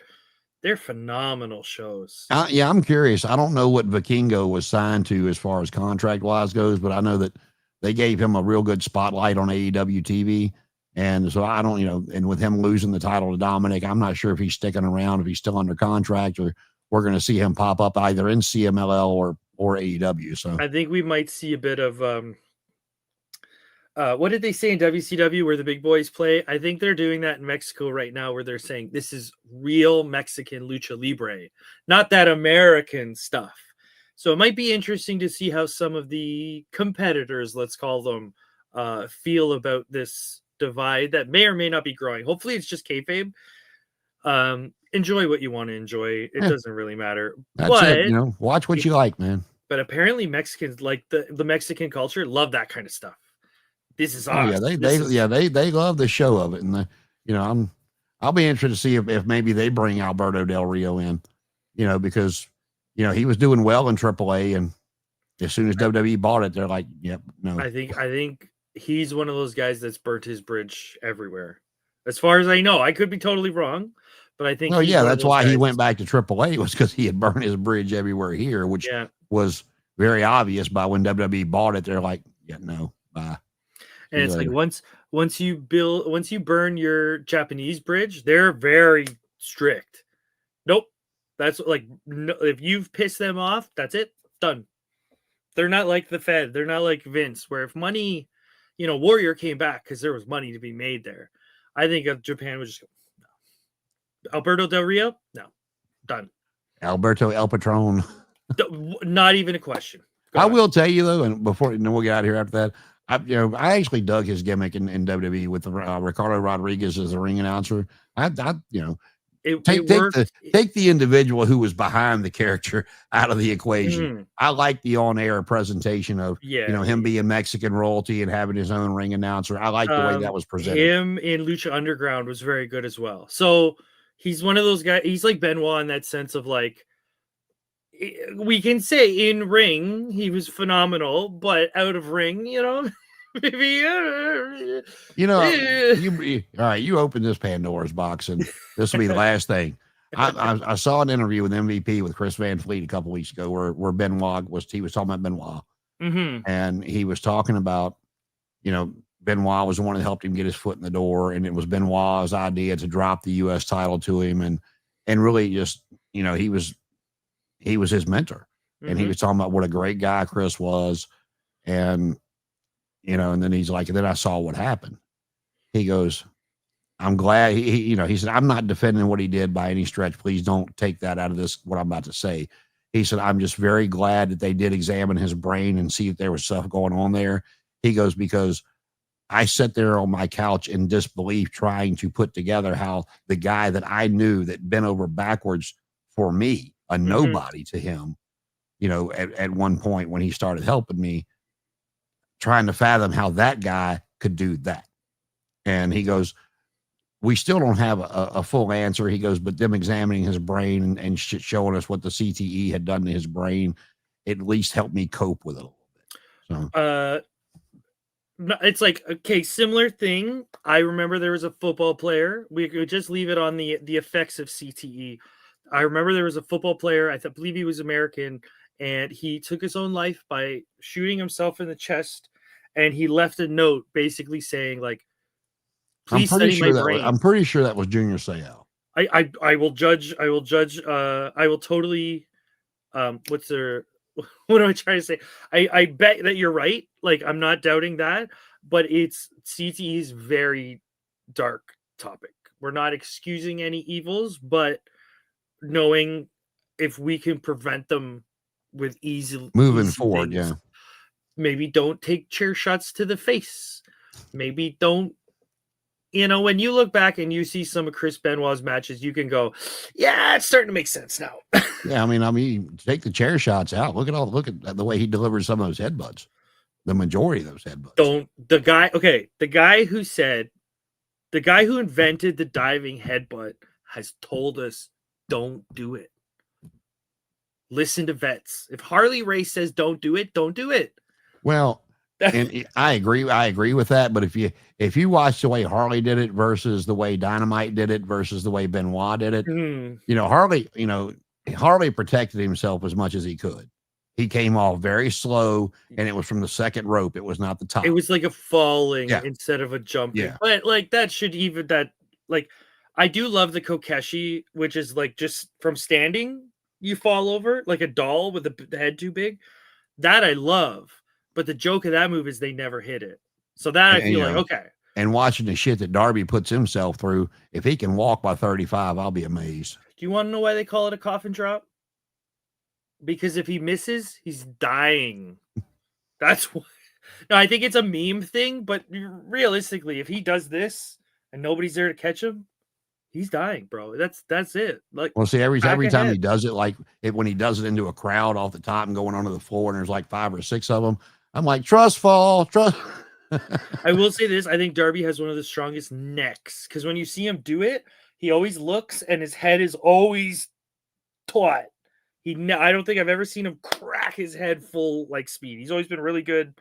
[SPEAKER 2] they're phenomenal shows.
[SPEAKER 1] I'm curious. I don't know what Vikingo was signed to as far as contract wise goes, but I know that they gave him a real good spotlight on AEW TV. And so I don't, and with him losing the title to Dominic, I'm not sure if he's sticking around, if he's still under contract, or we're going to see him pop up either in CMLL or AEW. So
[SPEAKER 2] I think we might see a bit of what did they say in WCW where the big boys play? I think they're doing that in Mexico right now, where they're saying this is real Mexican lucha libre, not that American stuff. So it might be interesting to see how some of the competitors, let's call them, feel about this divide that may or may not be growing. Hopefully, it's just kayfabe. Enjoy what you want to enjoy. It doesn't really matter.
[SPEAKER 1] That's it. Watch what you like, man.
[SPEAKER 2] But apparently, Mexicans like the Mexican culture love that kind of stuff. This is awesome.
[SPEAKER 1] They love the show of it, and I'll be interested to see if maybe they bring Alberto Del Rio in, because he was doing well in AAA, and as soon as WWE bought it, they're like, yep, no.
[SPEAKER 2] I think he's one of those guys that's burnt his bridge everywhere. As far as I know, I could be totally wrong, but I think.
[SPEAKER 1] Well, yeah, that's why he went back to AAA, was because he had burned his bridge everywhere here, which was very obvious. By when WWE bought it, they're like, yeah, no, bye.
[SPEAKER 2] And it's like once you burn your Japanese bridge, they're very strict. Nope. That's like, no, if you've pissed them off, that's it. Done. They're not like the Fed. They're not like Vince, where if money, Warrior came back because there was money to be made there. I think Japan would just go, no. Alberto Del Rio? No. Done.
[SPEAKER 1] Alberto El Patron.
[SPEAKER 2] Not even a question.
[SPEAKER 1] I will tell you, though, and we'll get out of here after that. I actually dug his gimmick in WWE with Ricardo Rodriguez as the ring announcer. Take the individual who was behind the character out of the equation. I like the on-air presentation of him being Mexican royalty and having his own ring announcer. I like the way that was presented.
[SPEAKER 2] Him in Lucha Underground was very good as well. So he's one of those guys. He's like Benoit in that sense of like, we can say in ring he was phenomenal, but out of ring, maybe.
[SPEAKER 1] All right, you open this Pandora's box, and this will be the last thing. I saw an interview with MVP with Chris Van Fleet a couple weeks ago where Benoit was talking about Benoit, and he was talking about Benoit was the one that helped him get his foot in the door, and it was Benoit's idea to drop the U.S. title to him, and really just he was his mentor, and he was talking about what a great guy Chris was, and and then he's like, and then I saw what happened. He goes, I'm glad he said, I'm not defending what he did by any stretch. Please don't take that out of this, what I'm about to say. He said, I'm just very glad that they did examine his brain and see if there was stuff going on there. He goes, because I sat there on my couch in disbelief trying to put together how the guy that I knew that bent over backwards for me, a nobody to him, at one point when he started helping me, trying to fathom how that guy could do that. And he goes, we still don't have a full answer. He goes, but them examining his brain and showing us what the CTE had done to his brain, at least helped me cope with it a little bit. So,
[SPEAKER 2] it's like, okay, similar thing. I remember there was a football player. We could just leave it on the effects of CTE. I remember there was a football player. I believe he was American, and he took his own life by shooting himself in the chest. And he left a note basically saying, like, please study my brain.
[SPEAKER 1] I'm pretty sure that was Junior Seau.
[SPEAKER 2] I will judge. I will totally. What am I trying to say? I bet that you're right. Like, I'm not doubting that, but it's CTE's very dark topic. We're not excusing any evils, but knowing if we can prevent them with easy
[SPEAKER 1] forward,
[SPEAKER 2] things, maybe don't take chair shots to the face. Maybe don't. When you look back and you see some of Chris Benoit's matches, you can go, yeah, it's starting to make sense now.
[SPEAKER 1] Yeah, I mean, take the chair shots out. Look at the way he delivers some of those headbutts. The majority of those headbutts. The guy who invented the diving headbutt has told us, don't do it. Listen to vets. If Harley Race says don't do it, don't do it. Well, and I agree with that. But if you watch the way Harley did it versus the way Dynamite did it versus the way Benoit did it, Harley protected himself as much as he could. he came off very slow, and it was from the second rope. It was not the top.
[SPEAKER 2] It was like a falling
[SPEAKER 1] Yeah.
[SPEAKER 2] instead of a jumping.
[SPEAKER 1] Yeah.
[SPEAKER 2] But like that should even that like I do love the Kokeshi, which is like just from standing, you fall over like a doll with the head too big. That I love. But the joke of that move is they never hit it. So that I
[SPEAKER 1] And,
[SPEAKER 2] feel
[SPEAKER 1] you
[SPEAKER 2] like,
[SPEAKER 1] know,
[SPEAKER 2] okay.
[SPEAKER 1] and watching the shit that Darby puts himself through, if he can walk by 35, I'll be amazed.
[SPEAKER 2] Do you want to know why they call it a coffin drop? Because if he misses, he's dying. That's why. No, I think it's a meme thing, but realistically, if he does this and nobody's there to catch him, he's dying, bro. That's it. Like,
[SPEAKER 1] Well, see, every time
[SPEAKER 2] ahead.
[SPEAKER 1] he does it, like when he does it into a crowd off the top and going onto the floor, and there's like 5 or 6 of them, I'm like, trust fall, trust.
[SPEAKER 2] I will say this: I think Darby has one of the strongest necks because when you see him do it, he always looks and his head is always taut. I don't think I've ever seen him crack his head full like speed. He's always been really good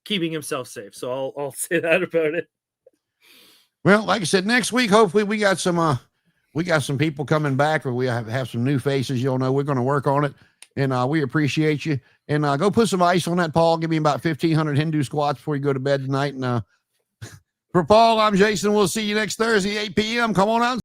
[SPEAKER 2] keeping himself safe. So I'll say that about it.
[SPEAKER 1] Well, like I said, next week, hopefully we got some people coming back, or we have some new faces. You'll know we're going to work on it, and we appreciate you. And go put some ice on that, Paul. Give me about 1,500 Hindu squats before you go to bed tonight. And for Paul, I'm Jason. We'll see you next Thursday, 8 p.m. Come on out.